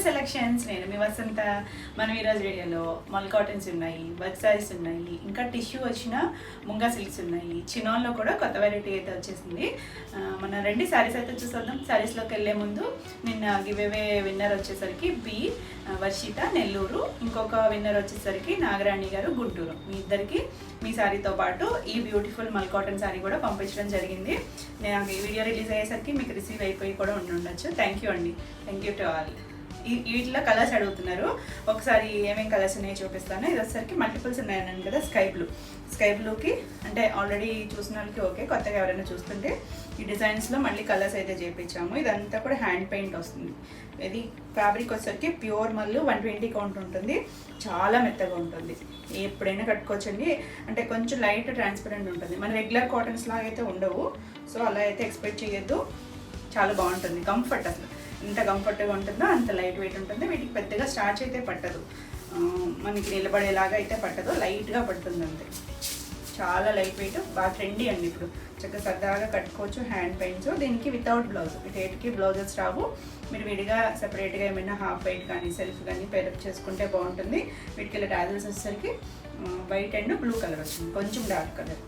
Selections. నేను మీ వసంత. మనం ఈరోజు వీడియోలో మల్ కాటన్స్ ఉన్నాయి, వర్క్ సారీస్ ఉన్నాయి, ఇంకా టిష్యూ వచ్చిన ముంగా సిల్క్స్ ఉన్నాయి. చినాన్లో కూడా కొత్త వెరైటీ అయితే వచ్చేసింది. మన రెండు శారీస్ అయితే చూసేద్దాం. శారీస్లోకి వెళ్ళే ముందు నిన్న గివేవే విన్నర్ వచ్చేసరికి బి వర్షిత నెల్లూరు, ఇంకొక విన్నర్ వచ్చేసరికి నాగరాణి గారు గుంటూరు. మీ ఇద్దరికి మీ శారీతో పాటు ఈ బ్యూటిఫుల్ మల్ కాటన్ శారీ కూడా పంపించడం జరిగింది. నేను ఈ వీడియో రిలీజ్ అయ్యేసరికి మీకు రిసీవ్ అయిపోయి కూడా ఉండొచ్చు. థ్యాంక్ యూ అండి, థ్యాంక్ యూ టు ఆల్. వీటిలో కలర్స్ అడుగుతున్నారు, ఒకసారి ఏమేమి కలర్స్ ఉన్నాయో చూపిస్తాను. ఇది వచ్చేసరికి మల్టిపుల్స్ ఉన్నాయన్నాను కదా. స్కై బ్లూకి అంటే ఆల్రెడీ చూసిన వాళ్ళకి ఓకే, కొత్తగా ఎవరైనా చూస్తుంటే ఈ డిజైన్స్లో మళ్ళీ కలర్స్ అయితే చేయించాము. ఇదంతా కూడా హ్యాండ్ పెయింట్ వస్తుంది. ఇది ఫ్యాబ్రిక్ వచ్చేసరికి ప్యూర్ మల్లు 120 కౌంట్ ఉంటుంది. చాలా మెత్తగా ఉంటుంది, ఎప్పుడైనా కట్టుకోవచ్చండి. అంటే కొంచెం లైట్ ట్రాన్స్పరెంట్ ఉంటుంది, మన రెగ్యులర్ కాటన్స్ లాగా అయితే ఉండవు. సో అలా అయితే ఎక్స్పెక్ట్ చేయొద్దు. చాలా బాగుంటుంది, కంఫర్ట్ అసలు ఎంత కంఫర్ట్గా ఉంటుందో అంత లైట్ వెయిట్ ఉంటుంది. వీటికి పెద్దగా స్టార్చ్ అయితే పట్టదు, మనకి నిలబడేలాగా అయితే పట్టదు, లైట్గా పడుతుంది అంతే. చాలా లైట్ వెయిట్, బాగా ట్రెండీ అండి. ఇప్పుడు చక్కగా సరదాగా కట్టుకోవచ్చు. హ్యాండ్ పెయింట్స్ దీనికి వితౌట్ బ్లౌజ్, వీటికి బ్లౌజెస్ రావు. మీరు విడిగా సెపరేట్గా ఏమైనా హాఫ్ వైట్ కానీ సెల్ఫ్ కానీ పేరప్ చేసుకుంటే బాగుంటుంది. వీటికి ఇలా టాజిల్స్ వచ్చేసరికి వైట్ అండ్ బ్లూ కలర్ వచ్చింది, కొంచెం డార్క్ కలర్.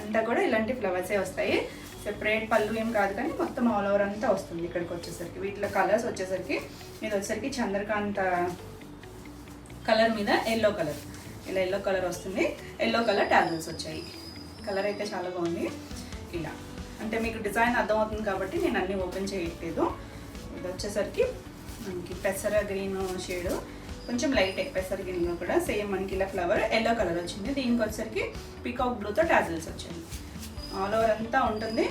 అంతా కూడా ఇలాంటి ఫ్లవర్సే వస్తాయి. సెపరేట్ పళ్ళు ఏం కాదు కానీ మొత్తం ఆల్ ఓవర్ అంతా వస్తుంది. ఇక్కడికి వచ్చేసరికి వీటిలో కలర్స్ వచ్చేసరికి ఇది వచ్చేసరికి చంద్రకాంత కలర్ మీద ఎల్లో కలర్, ఇలా ఎల్లో కలర్ వస్తుంది. ఎల్లో కలర్ టాజిల్స్ వచ్చాయి. కలర్ అయితే చాలా బాగుంది. ఇలా అంటే మీకు డిజైన్ అర్థమవుతుంది కాబట్టి నేను అన్నీ ఓపెన్ చేయట్లేదు. ఇది వచ్చేసరికి మనకి పెసర గ్రీన్ షేడు, కొంచెం లైట్ పెసర గ్రీన్లో కూడా సేమ్ మనకి ఇలా ఫ్లవర్ ఎల్లో కలర్ వచ్చింది. దీనికి వచ్చేసరికి పీకాక్ బ్లూతో టాజిల్స్ వచ్చాయి. ఆల్ ఓవర్ అంతా ఉంటుంది.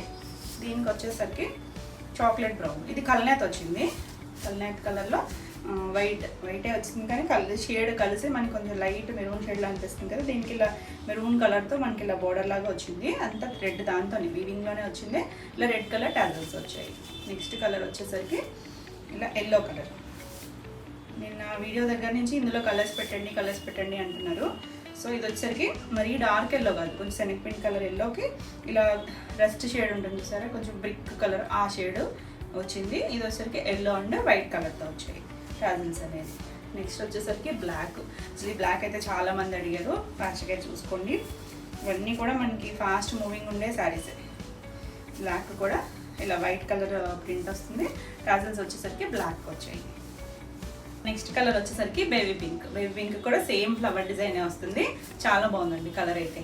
దీనికి వచ్చేసరికి చాక్లెట్ బ్రౌన్, ఇది కల్నేత్ వచ్చింది. కల్నేత్ కలర్లో వైటే వచ్చింది కానీ షేడ్ కలిసి మనకి కొంచెం లైట్ మెరూన్ షేడ్లో అనిపిస్తుంది కదా. దీనికి ఇలా మెరూన్ కలర్తో మనకి ఇలా బోర్డర్ లాగా వచ్చింది. అంతా థ్రెడ్ దాంతో వీవింగ్లోనే వచ్చింది. ఇలా రెడ్ కలర్ టాజిల్స్ వచ్చాయి. నెక్స్ట్ కలర్ వచ్చేసరికి ఇలా ఎల్లో కలర్. నిన్న వీడియో దగ్గర నుంచి ఇందులో కలర్స్ పెట్టండి అంటున్నారు. సో ఇది వచ్చేసరికి మరీ డార్క్ ఎల్లో కాదు, కొంచెం శనగపిండి కలర్ ఎల్లోకి ఇలా రస్ట్ షేడ్ ఉంటుంది చూసారా, కొంచెం బ్రిక్ కలర్ ఆ షేడ్ వచ్చింది. ఇది వచ్చేసరికి ఎల్లో అండ్ వైట్ కలర్తో వచ్చాయి టాజిల్స్ అనేది. నెక్స్ట్ వచ్చేసరికి బ్లాక్. అసలు ఈ బ్లాక్ అయితే చాలామంది అడిగారు, ఫాస్ట్గా చూసుకోండి. ఇవన్నీ కూడా మనకి ఫాస్ట్ మూవింగ్ ఉండే శారీసే. బ్లాక్ కూడా ఇలా వైట్ కలర్ ప్రింట్ వస్తుంది. టాజిల్స్ వచ్చేసరికి బ్లాక్ వచ్చాయి. నెక్స్ట్ కలర్ వచ్చేసరికి బేబీ పింక్ కూడా సేమ్ ఫ్లవర్ డిజైన్ వస్తుంది. చాలా బాగుందండి కలర్ అయితే,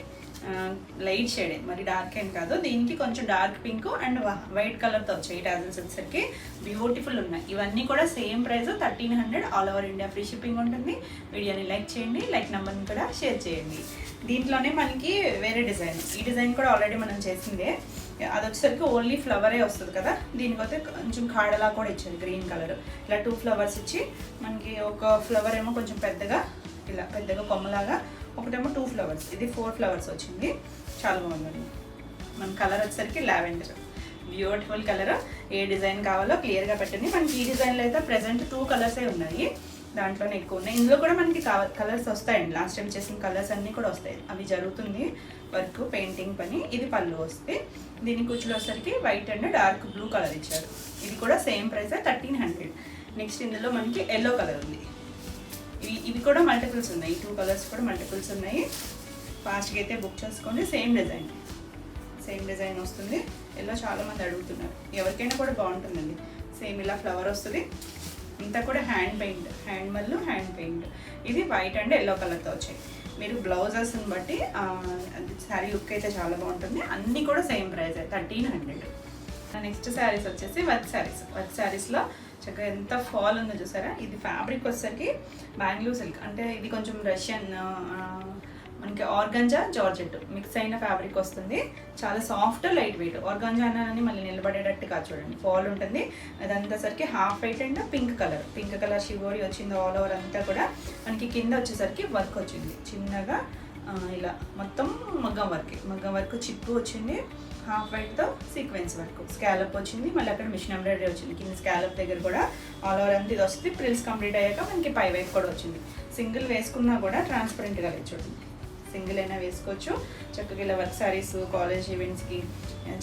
లైట్ షేడే, మరి డార్క్ ఏం కాదు. దీనికి కొంచెం డార్క్ పింక్ అండ్ వైట్ కలర్తో వచ్చాయి టాజిల్స్ వచ్చేసరికి. బ్యూటిఫుల్ ఉన్నాయి. ఇవన్నీ కూడా same price 1300, all over India free shipping ఉంటుంది. వీడియోని లైక్ చేయండి, లైక్ నెంబర్ని కూడా షేర్ చేయండి. దీంట్లోనే మనకి వేరే డిజైన్, ఈ డిజైన్ కూడా ఆల్రెడీ మనం చేసిందే. అది వచ్చేసరికి ఓన్లీ ఫ్లవరే వస్తుంది కదా. దీనికైతే కొంచెం కాడలా కూడా ఇచ్చారు, గ్రీన్ కలర్. ఇలా 2 ఫ్లవర్స్ ఇచ్చి మనకి ఒక ఫ్లవర్ ఏమో కొంచెం పెద్దగా ఇలా పెద్దగా కొమ్మలాగా, ఒకటేమో 2 ఫ్లవర్స్, ఇది 4 ఫ్లవర్స్ వచ్చింది. చాలా బాగుందండి. మన కలర్ వచ్చేసరికి లావెండర్, బ్యూటిఫుల్ కలర్. ఏ డిజైన్ కావాలో క్లియర్గా పెట్టండి. మనకి ఈ డిజైన్లో అయితే ప్రెజెంట్ 2 కలర్సే ఉన్నాయి, దాంట్లోనే ఎక్కువ ఉన్నాయి. ఇందులో కూడా మనకి కలర్స్ వస్తాయండి, లాస్ట్ టైం చేసిన కలర్స్ అన్నీ కూడా వస్తాయి. అవి జరుగుతుంది వర్క్, పెయింటింగ్ పని. ఇది పళ్ళు వస్తే, దీని కుచ్చులు వచ్చేసరికి white and dark blue colour ఇచ్చారు. ఇది కూడా సేమ్ ప్రైస్ 1300. నెక్స్ట్ ఇందులో మనకి ఎల్లో కలర్ ఉంది. ఇవి కూడా మల్టిపుల్స్ ఉన్నాయి, 2 కలర్స్ కూడా మల్టిపుల్స్ ఉన్నాయి. ఫాస్ట్గా అయితే బుక్ చేసుకోండి. సేమ్ డిజైన్ వస్తుంది. ఎల్లో చాలామంది అడుగుతున్నారు, ఎవరికైనా కూడా బాగుంటుందండి. సేమ్ ఇలా ఫ్లవర్ వస్తుంది. ఇంతా కూడా హ్యాండ్ పెయింట్. ఇది వైట్ అండ్ ఎల్లో కలర్తో వచ్చాయి. మీరు బ్లౌజెస్ని బట్టి శారీ లుక్ అయితే చాలా బాగుంటుంది. అన్నీ కూడా సేమ్ ప్రైస్ 1300. నెక్స్ట్ శారీస్ వచ్చేసి వర్క్ శారీస్లో చక్కగా ఎంత ఫాల్ ఉందో చూసారా. ఇది ఫ్యాబ్రిక్ వచ్చేసరికి బెంగళూరు సిల్క్, అంటే ఇది కొంచెం రష్యన్ మనకి ఆర్గంజా జార్జెట్ మిక్స్ అయిన ఫ్యాబ్రిక్ వస్తుంది. చాలా సాఫ్ట్ లైట్ వెయిట్. ఆర్గంజా అని మళ్ళీ నిలబడేటట్టు కాదు, చూడండి ఫాల్ ఉంటుంది. అదంతా సరికి half white and pink colour shibori వచ్చింది. ఆల్ ఓవర్ అంతా కూడా మనకి కింద వచ్చేసరికి వర్క్ వచ్చింది చిన్నగా, ఇలా మొత్తం మగ్గం వర్క్ చిప్పు వచ్చింది. హాఫ్ వైట్తో సీక్వెన్స్ వర్క్, స్కాలప్ వచ్చింది. మళ్ళీ అక్కడ మిషన్ ఎంబ్రాయిడరీ వచ్చింది కింద స్కాలప్ దగ్గర కూడా. ఆల్ ఓవర్ అంతా ఇది వస్తుంది. ప్రిల్స్ కంప్లీట్ అయ్యాక మనకి పై వైపు కూడా వచ్చింది. సింగిల్ వేసుకున్నా కూడా ట్రాన్స్పరెంట్గా లేదు, చూడండి. సింగిల్ అయినా వేసుకోవచ్చు. చక్కగా ఇలా వర్క్ శారీస్, కాలేజ్ ఈవెంట్స్కి,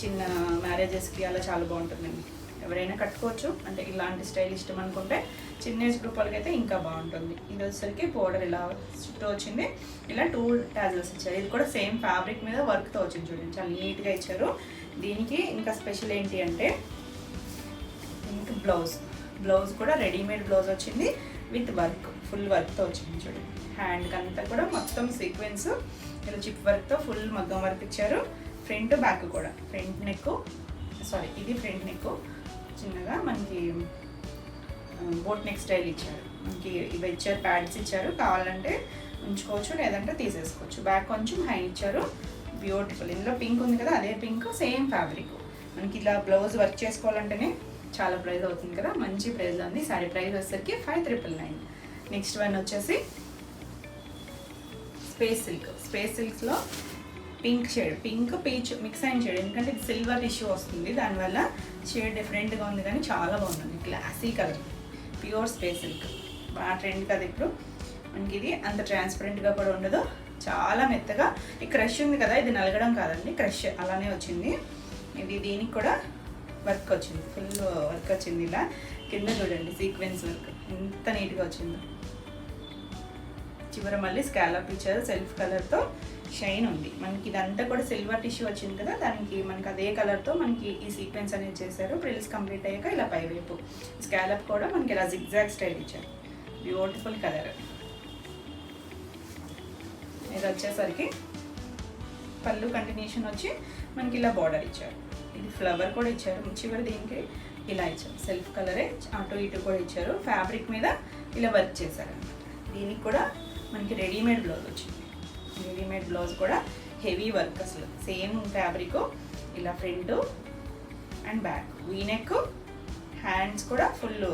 చిన్న మ్యారేజెస్కి అలా చాలా బాగుంటుందండి. ఎవరైనా కట్టుకోవచ్చు. అంటే ఇలాంటి స్టైల్ ఇష్టం అనుకుంటే చిన్న ఏజ్ గ్రూప్ వాళ్ళకి అయితే ఇంకా బాగుంటుంది. ఇది వచ్చేసరికి బోర్డర్ ఇలా చుట్టూ వచ్చింది, ఇలా 2 టాజల్స్ ఇచ్చారు. ఇది కూడా సేమ్ ఫ్యాబ్రిక్ మీద వర్క్తో వచ్చింది చూడండి, చాలా నీట్గా ఇచ్చారు. దీనికి ఇంకా స్పెషల్ ఏంటి అంటే ఇంకా బ్లౌజ్ కూడా రెడీమేడ్ బ్లౌజ్ వచ్చింది విత్ వర్క్, ఫుల్ వర్క్తో వచ్చింది చూడండి. హ్యాండ్కి అంతా కూడా మొత్తం సీక్వెన్స్ ఇలా చిప్ వర్క్తో ఫుల్ మగ్గం వర్క్ ఇచ్చారు. ఫ్రంట్ బ్యాక్ కూడా ఫ్రంట్ నెక్, ఇది ఫ్రంట్ నెక్ చిన్నగా మనకి బోట్ నెక్ స్టైల్ ఇచ్చారు. మనకి ఇవి ఇచ్చారు, ప్యాడ్స్ ఇచ్చారు, కావాలంటే ఉంచుకోవచ్చు లేదంటే తీసేసుకోవచ్చు. బ్యాక్ కొంచెం హై ఇచ్చారు, బ్యూటిఫుల్. ఇందులో పింక్ ఉంది కదా, అదే పింక్ సేమ్ ఫ్యాబ్రిక్. మనకి ఇలా బ్లౌజ్ వర్క్ చేసుకోవాలంటేనే చాలా ప్రైస్ అవుతుంది కదా, మంచి ప్రైస్లో ఉంది. సారీ ప్రైస్ వచ్చేసరికి 5,999. నెక్స్ట్ వన్ వచ్చేసి స్పేస్ సిల్క్లో pink shade, pink peach mix అయిన షేడ్. ఎందుకంటే ఇది సిల్వర్ ఇష్యూ వస్తుంది, దానివల్ల షేడ్ డిఫరెంట్గా ఉంది కానీ చాలా బాగుంది. Classy colour, pure space silk బాగా ట్రెండ్ కదా ఇప్పుడు. మనకి ఇది అంత ట్రాన్స్పరెంట్గా కూడా ఉండదు, చాలా మెత్తగా. ఈ క్రష్ ఉంది కదా, ఇది నలగడం కాదండి, క్రష్ అలానే వచ్చింది. ఇది దీనికి కూడా వర్క్ వచ్చింది, ఫుల్ వర్క్ వచ్చింది. ఇలా కింద చూడండి సీక్వెన్స్ వర్క్ ఎంత నీట్గా వచ్చిందో. చివర మళ్ళీ స్కాలప్ ఇచ్చారు, సెల్ఫ్ కలర్తో షైన్ ఉంది. మనకి ఇదంతా కూడా సిల్వర్ టిష్యూ వచ్చింది కదా, దానికి మనకి అదే కలర్తో మనకి ఈ సీక్వెన్స్ అనేది చేశారు. ప్రిల్స్ కంప్లీట్ అయ్యాక ఇలా పైవైపు స్కాలప్ కూడా మనకి ఇలా జిగ్జాగ్ స్టైల్ ఇచ్చారు, బ్యూటిఫుల్ కలర్. ఇది వచ్చేసరికి పళ్ళు కంటిన్యూషన్ వచ్చి మనకి ఇలా బార్డర్ ఇచ్చారు. ఇది ఫ్లవర్ కూడా ఇచ్చారు, చివరి దీనికి ఇలా ఇచ్చారు, సెల్ఫ్ కలరే అటు ఇటు కూడా ఇచ్చారు. ఫ్యాబ్రిక్ మీద ఇలా వర్క్ చేశారు. దీనికి కూడా మనకి రెడీమేడ్ బ్లౌజ్ వచ్చింది. రెడీమేడ్ బ్లౌజ్ కూడా హెవీ వర్క్, అసలు సేమ్ ఫ్యాబ్రిక్. ఇలా front and back V-neck, hands కూడా ఫుల్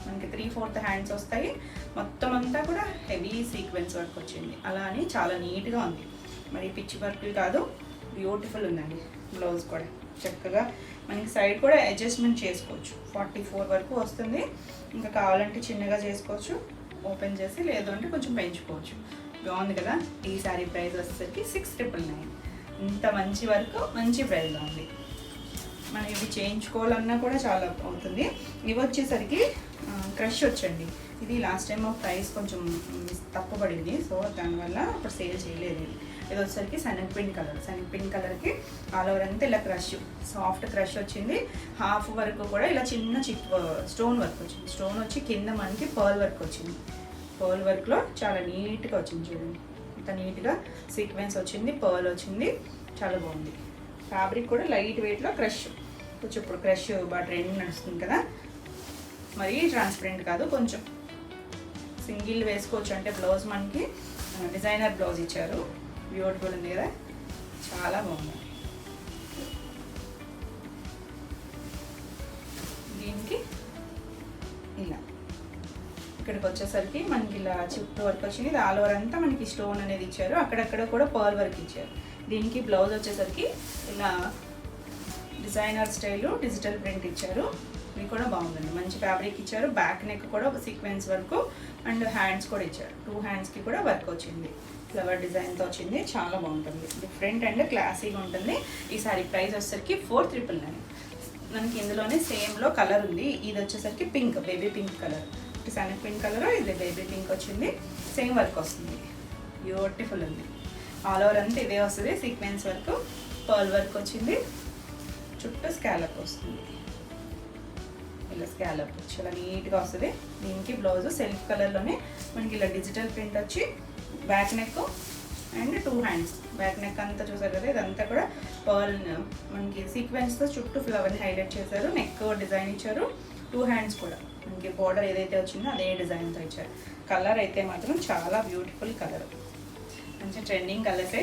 మనకి 3/4 హ్యాండ్స్ వస్తాయి. మొత్తం అంతా కూడా హెవీ సీక్వెన్స్ వర్క్ వచ్చింది. అలా అని చాలా నీట్గా ఉంది, మరి పిచ్చి వర్క్ కాదు, బ్యూటిఫుల్ ఉందండి. బ్లౌజ్ కూడా చక్కగా మనకి సైడ్ కూడా అడ్జస్ట్మెంట్ చేసుకోవచ్చు. 44 వరకు వస్తుంది, ఇంకా కావాలంటే చిన్నగా చేసుకోవచ్చు ఓపెన్ చేసి, లేదు అంటే కొంచెం పెంచుకోవచ్చు. బాగుంది కదా. ఈ సారీ ప్రైస్ వచ్చేసరికి 6,999. ఇంత మంచి వర్క్ మంచి ప్రైస్లో ఉంది. మనం ఇవి చేయించుకోవాలన్నా కూడా చాలా అవుతుంది. ఇవి వచ్చేసరికి క్రష్ వచ్చండి. ఇది లాస్ట్ టైం ప్రైస్ కొంచెం తప్పుపడింది, సో దానివల్ల అప్పుడు సేల్ చేయలేదు. ఇది వచ్చేసరికి శనగపిండి కలర్కి ఆల్ ఓవర్ అంతా ఇలా క్రష్, సాఫ్ట్ క్రష్ వచ్చింది. హాఫ్ వరకు కూడా ఇలా చిన్న చిప్ స్టోన్ వర్క్ వచ్చింది. స్టోన్ వచ్చి కింద మనకి పర్ల్ వర్క్ వచ్చింది. పర్ల్ వర్క్లో చాలా నీట్గా వచ్చింది చూడండి, ఇంత నీట్గా సీక్వెన్స్ వచ్చింది, పర్ల్ వచ్చింది, చాలా బాగుంది. ఫ్యాబ్రిక్ కూడా లైట్ వెయిట్లో క్రష్, కొంచెం ఇప్పుడు క్రష్ బాగా ట్రెండ్ నడుస్తుంది కదా, మరీ ట్రాన్స్పరెంట్ కాదు, కొంచెం సింగిల్ వేసుకోవచ్చు. అంటే బ్లౌజ్ మనకి డిజైనర్ బ్లౌజ్ ఇచ్చారు, బ్యూటిఫుల్ ఉంది కదా, చాలా బాగుంది. దీనికి ఇలా ఇక్కడికి వచ్చేసరికి మనకి ఇలా చుట్టూ వర్క్ వచ్చింది. ఇది ఆల్ ఓవర్ అంతా మనకి స్టోన్ అనేది ఇచ్చారు, అక్కడక్కడ కూడా పర్ల్ వర్క్ ఇచ్చారు. దీనికి బ్లౌజ్ వచ్చేసరికి ఇలా డిజైనర్ స్టైలు డిజిటల్ ప్రింట్ ఇచ్చారు. ఇది కూడా బాగుందండి, మంచి ఫ్యాబ్రిక్ ఇచ్చారు. బ్యాక్ నెక్ కూడా సీక్వెన్స్ వర్క్ అండ్ హ్యాండ్స్ కూడా ఇచ్చారు. 2 హ్యాండ్స్కి కూడా వర్క్ వచ్చింది, ఫ్లవర్ డిజైన్తో వచ్చింది, చాలా బాగుంటుంది. డిఫరెంట్ అండ్ క్లాసీగా ఉంటుంది. ఈ సారీ ప్రైస్ వచ్చేసరికి 4,999. మనకి ఇందులోనే సేమ్లో కలర్ ఉంది. ఇది వచ్చేసరికి పింక్, బేబీ పింక్ కలర్, సన్న పింక్ కలర్, ఇది బేబీ పింక్ వచ్చింది. సేమ్ వర్క్ వస్తుంది, బ్యూటిఫుల్ ఉంది. ఆల్ ఓవర్ అంతా ఇదే వస్తుంది, సీక్వెన్స్ వర్క్, పర్ల్ వర్క్ వచ్చింది, చుట్టూ స్కాలప్ వస్తుంది. ఇలా స్కాలప్ చాలా నీట్గా వస్తుంది. దీనికి బ్లౌజ్ సెల్ఫ్ కలర్లోనే మనకి ఇలా డిజిటల్ ప్రింట్ వచ్చి back neck and 2 hands. Back neck అంతా చూసారు కదా, ఇదంతా కూడా పర్ల్ మనకి సీక్వెన్స్తో చుట్టూ ఫ్లవర్ని హైలైట్ చేశారు. నెక్ డిజైన్ ఇచ్చారు. 2 హ్యాండ్స్ కూడా మనకి బార్డర్ ఏదైతే వచ్చిందో అదే డిజైన్తో ఇచ్చారు. కలర్ అయితే మాత్రం చాలా బ్యూటిఫుల్ కలర్, మంచి ట్రెండింగ్ కలర్సే,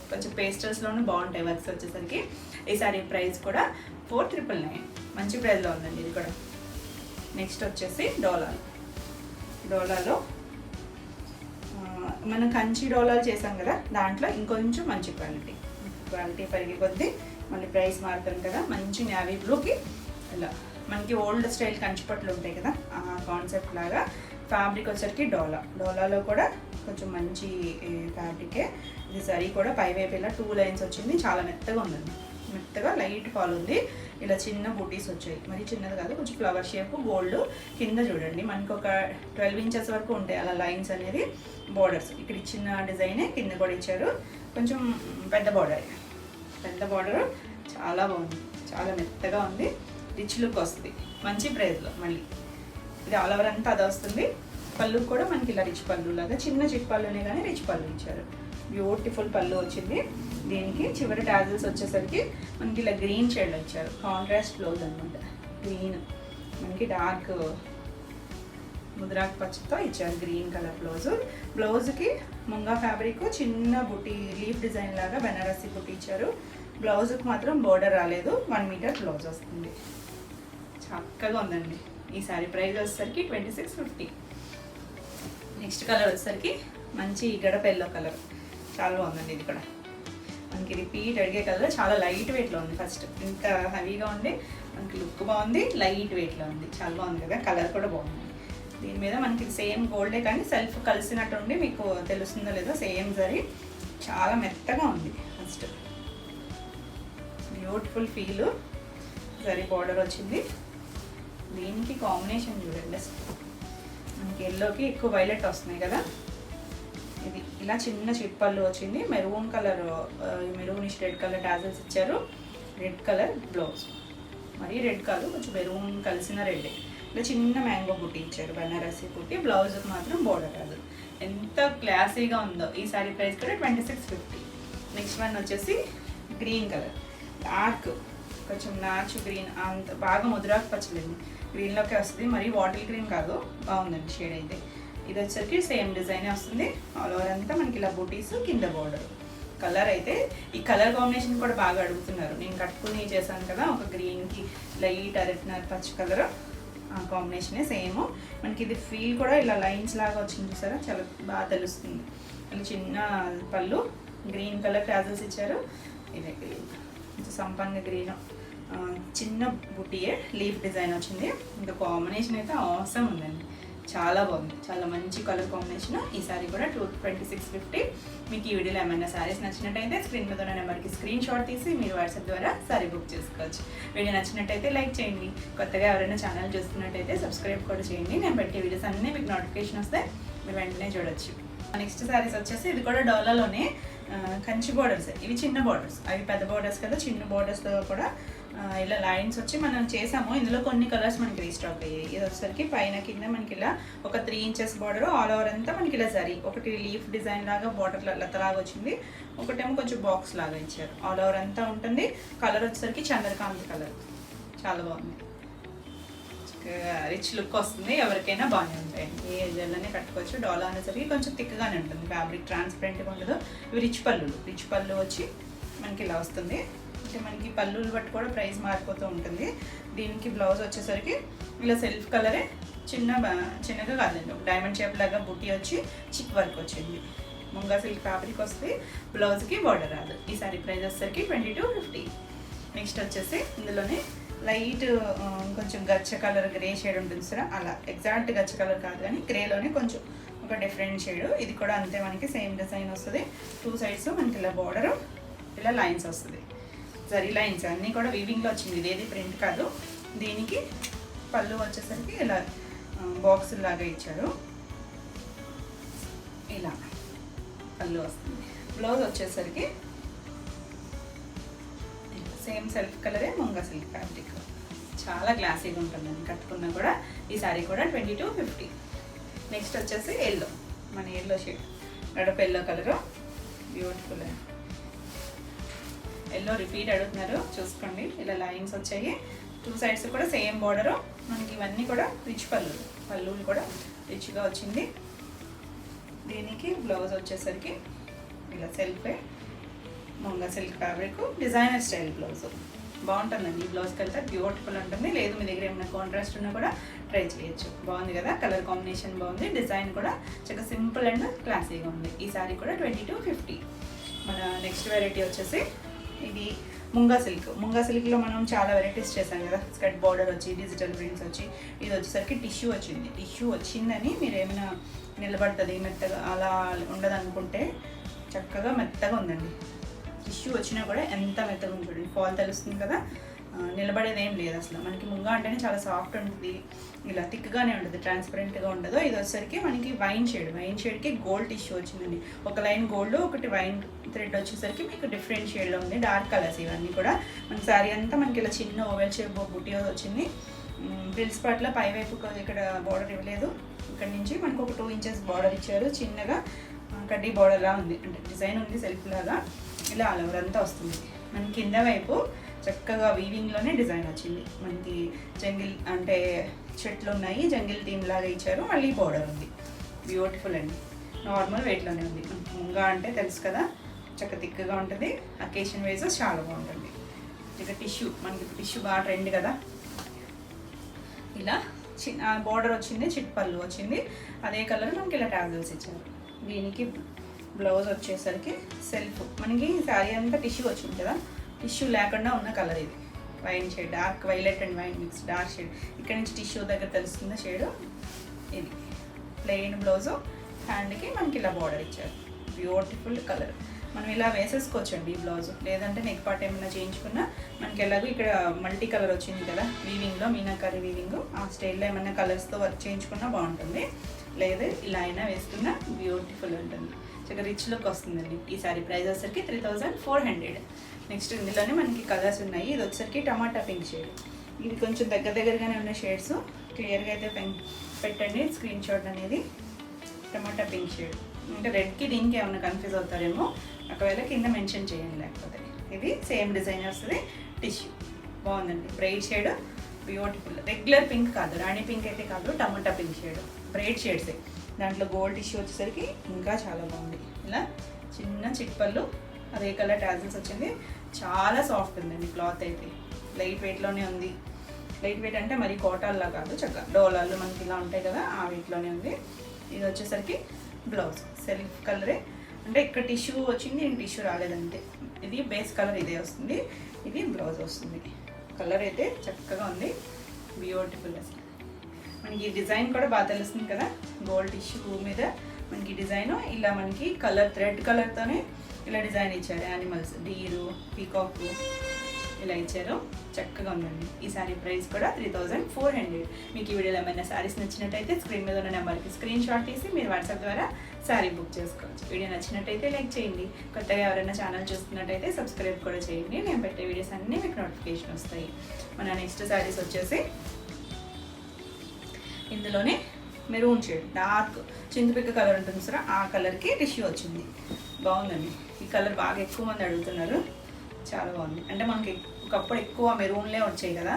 కొంచెం పేస్టల్స్లోనూ బాగుంటాయి వర్క్స్ వచ్చేసరికి. ఈ సారీ ప్రైస్ కూడా 4,999, మంచి ప్రైస్లో ఉందండి ఇది కూడా. నెక్స్ట్ వచ్చేసి డోలాలో మనం కంచి డోలాలు చేసాం కదా, దాంట్లో ఇంకొంచెం మంచి క్వాలిటీ పెరిగి కొద్దీ మళ్ళీ ప్రైస్ మారుతాం కదా. మంచి నేవీ బ్లూకి ఇలా మనకి ఓల్డ్ స్టైల్ కంచిపట్లు ఉంటాయి కదా, ఆ కాన్సెప్ట్ లాగా. ఫ్యాబ్రిక్ వచ్చరికి డోలాలో కూడా కొంచెం మంచి ఫ్యాబ్రికే. ఇది సరీ కూడా పైవైపు ఇలా 2 లైన్స్ వచ్చింది, చాలా మెత్తగా ఉందండి, మెత్తగా లైట్ ఫాల్ ఉంది. ఇలా చిన్న బూటీస్ వచ్చాయి, మరి చిన్నది కాదు, కొంచెం ఫ్లవర్ షేప్ గోల్డ్. కింద చూడండి మనకి ఒక 12 ఇంచెస్ వరకు ఉంటాయి అలా లైన్స్ అనేది బోర్డర్స్. ఇక్కడ ఇచ్చిన డిజైనే కింద కూడా ఇచ్చారు, కొంచెం పెద్ద బార్డర్ చాలా బాగుంది, చాలా మెత్తగా ఉంది, రిచ్ లుక్ వస్తుంది మంచి ప్రైస్లో. మళ్ళీ ఇది ఆల్ ఓవర్ అంతా అది వస్తుంది. పళ్ళు కూడా మనకి ఇలా రిచ్ పళ్ళు లాగా, చిన్న చిట్ పళ్ళునే కానీ రిచ్ పళ్ళు ఇచ్చారు. బ్యూటిఫుల్ పళ్ళు వచ్చింది. దీనికి చివరి టాజిల్స్ వచ్చేసరికి మనకి ఇలా గ్రీన్ షేడ్లో ఇచ్చారు, కాంట్రాస్ట్ బ్లౌజ్ అనమాట. గ్రీన్ మనకి డార్క్ ముద్రాకు పచ్చతో ఇచ్చారు గ్రీన్ కలర్ బ్లౌజ్కి ముంగా ఫ్యాబ్రిక్ చిన్న బుట్టి లీఫ్ డిజైన్ లాగా బెనారసి బుట్టి ఇచ్చారు. బ్లౌజ్కి మాత్రం బోర్డర్ రాలేదు, 1 మీటర్ బ్లౌజ్ వస్తుంది. చక్కగా ఉందండి. ఈ సారీ ప్రైస్ వచ్చేసరికి 2650. నెక్స్ట్ కలర్ వచ్చేసరికి మంచి గడప ఎల్లో కలర్, చాలా బాగుందండి. ఇది కూడా మనకి రిపీట్ అడిగే కలర్, చాలా లైట్ వెయిట్లో ఉంది. ఫస్ట్ ఇంత హెవీగా ఉండి మనకి లుక్ బాగుంది, లైట్ వెయిట్లో ఉంది, చాలా బాగుంది కదా. కలర్ కూడా బాగుంది. దీని మీద మనకి సేమ్ గోల్డే కానీ సెల్ఫ్ కలిసినట్టు ఉండి మీకు తెలుస్తుందో లేదో, సేమ్ జరీ చాలా మెత్తగా ఉంది. First beautiful feel, zari border వచ్చింది. దీనికి కాంబినేషన్ చూడండి, మనకి ఎల్లోకి ఎక్కువ వైలెట్ వస్తున్నాయి కదా. ఇది ఇలా చిన్న చిప్పళ్ళు వచ్చింది, maroon colour, maroonish red colour tassels ఇచ్చారు, రెడ్ కలర్ బ్లౌజ్, మరి రెడ్ కాదు కొంచెం మెరూన్ కలిసిన రెడ్. ఇలా చిన్న మ్యాంగో బుట్టి ఇచ్చారు, బనారసి బుట్టి. బ్లౌజ్కి మాత్రం బోర్డర్ కాదు. ఎంత క్లాసీగా ఉందో. ఈ సారీ ప్రైస్ కూడా 2650. నెక్స్ట్ వన్ వచ్చేసి గ్రీన్ కలర్, డార్క్ కొంచెం నాచు గ్రీన్, అంత బాగా ముద్రాకు పచ్చలేదు, గ్రీన్లోకే వస్తుంది, మరి బాటిల్ గ్రీన్ కాదు, బాగుందండి షేడ్ అయితే. ఇది వచ్చేసరికి సేమ్ డిజైన్ వస్తుంది, ఆల్ ఓవర్ అంతా మనకి ఇలా బూటీస్, కింద బోర్డర్. కలర్ అయితే ఈ కలర్ కాంబినేషన్ కూడా బాగా అడుగుతున్నారు. నేను కట్టుకుని చేశాను కదా, ఒక గ్రీన్కి లైట్ అరెట్నర్ పచ్చ కలర్ కాంబినేషనే సేమ్. మనకి ఇది ఫీల్ కూడా ఇలా లైన్స్ లాగా వచ్చింది చూసారా, చాలా బాగా తెలుస్తుంది. ఇలా చిన్న పళ్ళు, గ్రీన్ కలర్ టాజల్స్ ఇచ్చారు. ఇదే గ్రీన్, సంపంగ గ్రీన్, చిన్న బుట్టియే లీఫ్ డిజైన్ వచ్చింది. ఇంకా కాంబినేషన్ అయితే అవసరం ఉందండి, చాలా బాగుంది, చాలా మంచి కలర్ కాంబినేషన్. ఈ సారీ కూడా 2650. మీకు ఈ వీడియోలో ఏమైనా సారీస్ నచ్చినట్టయితే స్క్రీన్ మీద ఉన్న నెంబర్కి స్క్రీన్ షాట్ తీసి మీరు వాట్సాప్ ద్వారా సారీ బుక్ చేసుకోవచ్చు. వీడియో నచ్చినట్టయితే లైక్ చేయండి. కొత్తగా ఎవరైనా ఛానల్ చూస్తున్నట్టయితే సబ్స్క్రైబ్ కూడా చేయండి. నేను పెట్టే వీడియోస్ అన్నీ మీకు నోటిఫికేషన్ వస్తే మీరు వెంటనే చూడొచ్చు. నెక్స్ట్ సారీస్ వచ్చేసి ఇది కూడా డోలాలోనే కంచి బోర్డర్స్. ఇవి చిన్న బోర్డర్స్, అవి పెద్ద బోర్డర్స్ కదా. చిన్న బోర్డర్స్తో కూడా ఇలా లైన్స్ వచ్చి మనం చేసాము. ఇందులో కొన్ని కలర్స్ మనకి రీస్టాక్ అయ్యాయి. ఇది వచ్చేసరికి పైన కింద మనకి ఇలా ఒక 3 ఇంచెస్ బార్డర్, ఆల్ ఓవర్ అంతా మనకి ఇలా జరీ, ఒకటి లీఫ్ డిజైన్ లాగా బార్డర్ లతలాగా వచ్చింది, ఒకటేమో కొంచెం బాక్స్ లాగా ఇచ్చారు. ఆల్ ఓవర్ అంతా ఉంటుంది. కలర్ వచ్చేసరికి చంద్రకాంత్ కలర్, చాలా బాగుంది, రిచ్ లుక్ వస్తుంది. ఎవరికైనా బాగానే ఉంటాయండి, ఏ ఏజ్లోనే కట్టుకోవచ్చు. డోలా అనేసరికి కొంచెం థిక్గానే ఉంటుంది, ఫ్యాబ్రిక్ ట్రాన్స్పరెంట్గా ఉండదు. ఇవి రిచ్ పళ్ళు వచ్చి మనకి ఇలా వస్తుంది. అంటే మనకి పళ్ళులు బట్టి కూడా ప్రైస్ మారిపోతూ ఉంటుంది. దీనికి బ్లౌజ్ వచ్చేసరికి ఇలా సెల్ఫ్ కలరే, చిన్నగా కాదండి, ఒక డైమండ్ షేప్ లాగా బుట్టి వచ్చి చిక్ వర్క్ వచ్చింది. ముంగా సిల్క్ ఫ్యాబ్రిక్ వస్తుంది, బ్లౌజ్కి బార్డర్ రాదు. ఈ సారీ ప్రైస్ వచ్చేసరికి 2250. నెక్స్ట్ వచ్చేసి ఇందులోనే లైట్ కొంచెం గచ్చ కలర్ గ్రే షేడ్ ఉంటుంది సార్, అలా ఎగ్జాక్ట్ గచ్చ కలర్ కాదు కానీ గ్రేలోనే కొంచెం ఒక డిఫరెంట్ షేడ్. ఇది కూడా అంతే, మనకి సేమ్ డిజైన్ వస్తుంది. 2 సైడ్స్ మనకి ఇలా బార్డర్, ఇలా లైన్స్ వస్తుంది, జరీ లైన్స్ అన్నీ కూడా వీవింగ్లో వచ్చింది, ఇదేది ప్రింట్ కాదు. దీనికి పళ్ళు వచ్చేసరికి ఇలా బాక్స్ లాగా ఇచ్చారు, ఇలా పళ్ళు వస్తుంది. బ్లౌజ్ వచ్చేసరికి సేమ్ సెల్ఫ్ కలరే, ముంగా సిల్క్ ఫ్యాబ్రిక్, చాలా క్లాసీగా ఉంటుందండి కట్టుకున్నా కూడా. ఈ సారీ కూడా 2250. నెక్స్ట్ వచ్చేసి ఎల్లో, మన ఎల్లో షేడ్, గడప yellow colour, beautiful. Yellow repeat అడుగుతున్నారు, చూసుకోండి. ఇలా లైన్స్ వచ్చాయి, 2 సైడ్స్ కూడా సేమ్ బార్డరు. మనకి ఇవన్నీ కూడా రిచ్ పళ్ళులు కూడా రిచ్గా వచ్చింది. దీనికి బ్లౌజ్ వచ్చేసరికి ఇలా సెల్ఫే, Munga silk fabric, designer style blouse బాగుంటుందండి. ఈ బ్లౌజ్కి వెళ్తే బ్యూటిఫుల్ ఉంటుంది. లేదు మీ దగ్గర ఏమైనా కాంట్రాస్ట్ ఉన్నా కూడా ట్రై చేయొచ్చు. బాగుంది కదా, కలర్ కాంబినేషన్ బాగుంది, డిజైన్ కూడా చాలా సింపుల్ అండ్ క్లాసీగా ఉంది. ఈ సారీ కూడా 2250. మన నెక్స్ట్ వెరైటీ వచ్చేసి ఇది ముంగా సిల్క్లో మనం చాలా వెరైటీస్ చేసాం కదా. స్కర్ట్ బార్డర్ వచ్చి, డిజిటల్ ప్రింట్స్ వచ్చి, ఇది వచ్చేసరికి టిష్యూ వచ్చింది. టిష్యూ వచ్చిందని మీరు ఏమైనా నిలబడుతుంది మెత్తగా అలా ఉండదు అనుకుంటే, చక్కగా మెత్తగా ఉందండి, టిష్యూ వచ్చినా కూడా ఎంత మెత్తగా ఉంటుంది, ఫాల్ తెలుస్తుంది కదా, నిలబడేది ఏం లేదు అసలు. మనకి ముంగా అంటేనే చాలా సాఫ్ట్ ఉంటుంది, ఇలా థిక్గానే ఉంటుంది, ట్రాన్స్పరెంట్గా ఉండదు. ఇది వచ్చేసరికి మనకి వైన్ షేడ్కి గోల్డ్ టిష్యూ వచ్చిందండి. ఒక లైన్ గోల్డ్, ఒకటి వైన్ థ్రెడ్ వచ్చేసరికి మీకు డిఫరెంట్ షేడ్లో ఉంది, డార్క్ కలర్స్ ఇవన్నీ కూడా. మన శారీ అంతా మనకి ఇలా చిన్న ఓవెల్ షేప్ బుటీ వచ్చింది. ప్రిల్స్ పార్ట్లో పైవైపు ఇక్కడ బార్డర్ ఇవ్వలేదు, ఇక్కడ నుంచి మనకు ఒక 2 ఇంచెస్ బార్డర్ ఇచ్చారు, చిన్నగా కడ్డీ బార్డర్లా ఉంది, అంటే డిజైన్ ఉంది సెల్ఫ్ లాగా. ఇలా ఆల్ ఓవర్ అంతా వస్తుంది. మన కింద వైపు చక్కగా వీవింగ్లోనే డిజైన్ వచ్చింది. మనకి జంగిల్ అంటే చెట్లు ఉన్నాయి, జంగిల్ థీమ్ లాగా ఇచ్చారు, మళ్ళీ బార్డర్ ఉంది. బ్యూటిఫుల్ అండి. నార్మల్ వెయిట్లోనే ఉంది. ముంగా అంటే తెలుసు కదా, చక్క థిక్గా ఉంటుంది, అకేషన్ వైజ్ చాలా బాగుంటుంది. ఇక టిష్యూ, మనకి టిష్యూ బాగా ట్రెండ్ కదా. ఇలా చిన్న బార్డర్ వచ్చింది, చిట్పల్లు వచ్చింది, అదే కలర్ మనకి ఇలా టాజల్స్ ఇచ్చారు. దీనికి బ్లౌజ్ వచ్చేసరికి సెల్ఫ్, మనకి శారీ అంతా టిష్యూ వచ్చింది కదా, టిష్యూ లేకుండా ఉన్న కలర్ ఇది. Wine shade, dark violet and wine mix, dark shade. ఇక్కడ నుంచి టిష్యూ దగ్గర తెలుస్తుంది షేడు. ఇది ప్లెయిన్ బ్లౌజు, హ్యాండ్కి మనకి ఇలా బార్డర్ ఇచ్చారు. Beautiful colour. మనం ఇలా వేసేసుకోవచ్చండి ఈ బ్లౌజ్, లేదంటే నెక్ పార్ట్ ఏమైనా చేయించుకున్నా మనకి ఎలాగో ఇక్కడ మల్టీ కలర్ వచ్చింది కదా వీవింగ్లో, మీనాకరీ వీవింగ్, ఆ స్టైల్లో ఏమైనా కలర్స్తో వర్క్ చేయించుకున్నా బాగుంటుంది. లేదా ఇలా అయినా వేసుకున్నా బ్యూటిఫుల్ ఉంటుంది. చక్కగా రిచ్ లుక్ వస్తుందండి. ఈ సారీ ప్రైస్ వచ్చేసరికి 3400. నెక్స్ట్ ఇందులోనే మనకి కలర్స్ ఉన్నాయి. ఇది వచ్చేసరికి టమాటా పింక్ షేడ్. ఇది కొంచెం దగ్గరగానే ఉన్న షేడ్స్, క్లియర్గా అయితే పెట్టండి స్క్రీన్ షాట్ అనేది. టమాటా పింక్ షేడ్ అంటే రెడ్కి దీనికి ఏమైనా కన్ఫ్యూజ్ అవుతారేమో, ఒకవేళ కింద మెన్షన్ చేయండి. లేకపోతే ఇది సేమ్ డిజైన్ వస్తుంది, టిష్యూ బాగుందండి. Bright shade, beautiful. Regular pink కాదు, రాణి పింక్ అయితే కాదు, టమాటా పింక్ షేడ్, బ్రైట్ షేడ్సే. దాంట్లో గోల్డ్ టిష్యూ వచ్చేసరికి ఇంకా చాలా బాగుంది. ఇలా చిన్న చిట్పళ్ళు, అదే కలర్ టాజిల్స్ వచ్చింది. చాలా సాఫ్ట్ ఉందండి క్లాత్ అయితే, లైట్ వెయిట్లోనే ఉంది. లైట్ వెయిట్ అంటే మరి కోటాల్లా కాదు, చక్కగా డోలాలు మనకి ఇలా ఉంటాయి కదా, ఆ వెయిట్లోనే ఉంది. ఇది వచ్చేసరికి బ్లౌజ్ సెల్ఫ్ కలరే, అంటే ఇక్కడ టిష్యూ వచ్చింది, నేను టిష్యూ రాలేదంటే. ఇది బేస్ కలర్ ఇదే వస్తుంది, ఇది బ్లౌజ్ వస్తుంది. కలర్ అయితే చక్కగా ఉంది, బ్యూటిఫుల్. అసలు మనకి డిజైన్ కూడా బాగా తెలుస్తుంది కదా, గోల్డ్ టిష్యూ మీద మనకి డిజైన్ ఇలా మనకి కలర్ థ్రెడ్ కలర్తోనే ఇలా డిజైన్ ఇచ్చారు. యానిమల్స్, డీరు, పీకాక్ ఇలా ఇచ్చారు. చక్కగా ఉందండి. ఈ శారీ ప్రైస్ కూడా 3400. మీకు ఈ వీడియోలో ఏమైనా శారీస్ నచ్చినట్టయితే స్క్రీన్ మీద ఉన్న నెంబర్కి స్క్రీన్ షాట్ తీసి మీరు వాట్సాప్ ద్వారా శారీ బుక్ చేసుకోవచ్చు. వీడియో నచ్చినట్టయితే లైక్ చేయండి. కొత్తగా ఎవరైనా ఛానల్ చూస్తున్నట్టయితే సబ్స్క్రైబ్ కూడా చేయండి. నేను పెట్టే వీడియోస్ అన్నీ మీకు నోటిఫికేషన్ వస్తాయి. మన నెక్స్ట్ శారీస్ వచ్చేసి ఇందులోనే మెరూన్ షేడ్, డార్క్ చింతపిక్క కలర్ ఉంటుంది సార్, ఆ కలర్కి టిష్యూ వచ్చింది. బాగుందండి. ఈ కలర్ బాగా ఎక్కువ మంది అడుగుతున్నారు, చాలా బాగుంది. అంటే మనకి ఒకప్పుడు ఎక్కువ మెరూన్లే వచ్చాయి కదా,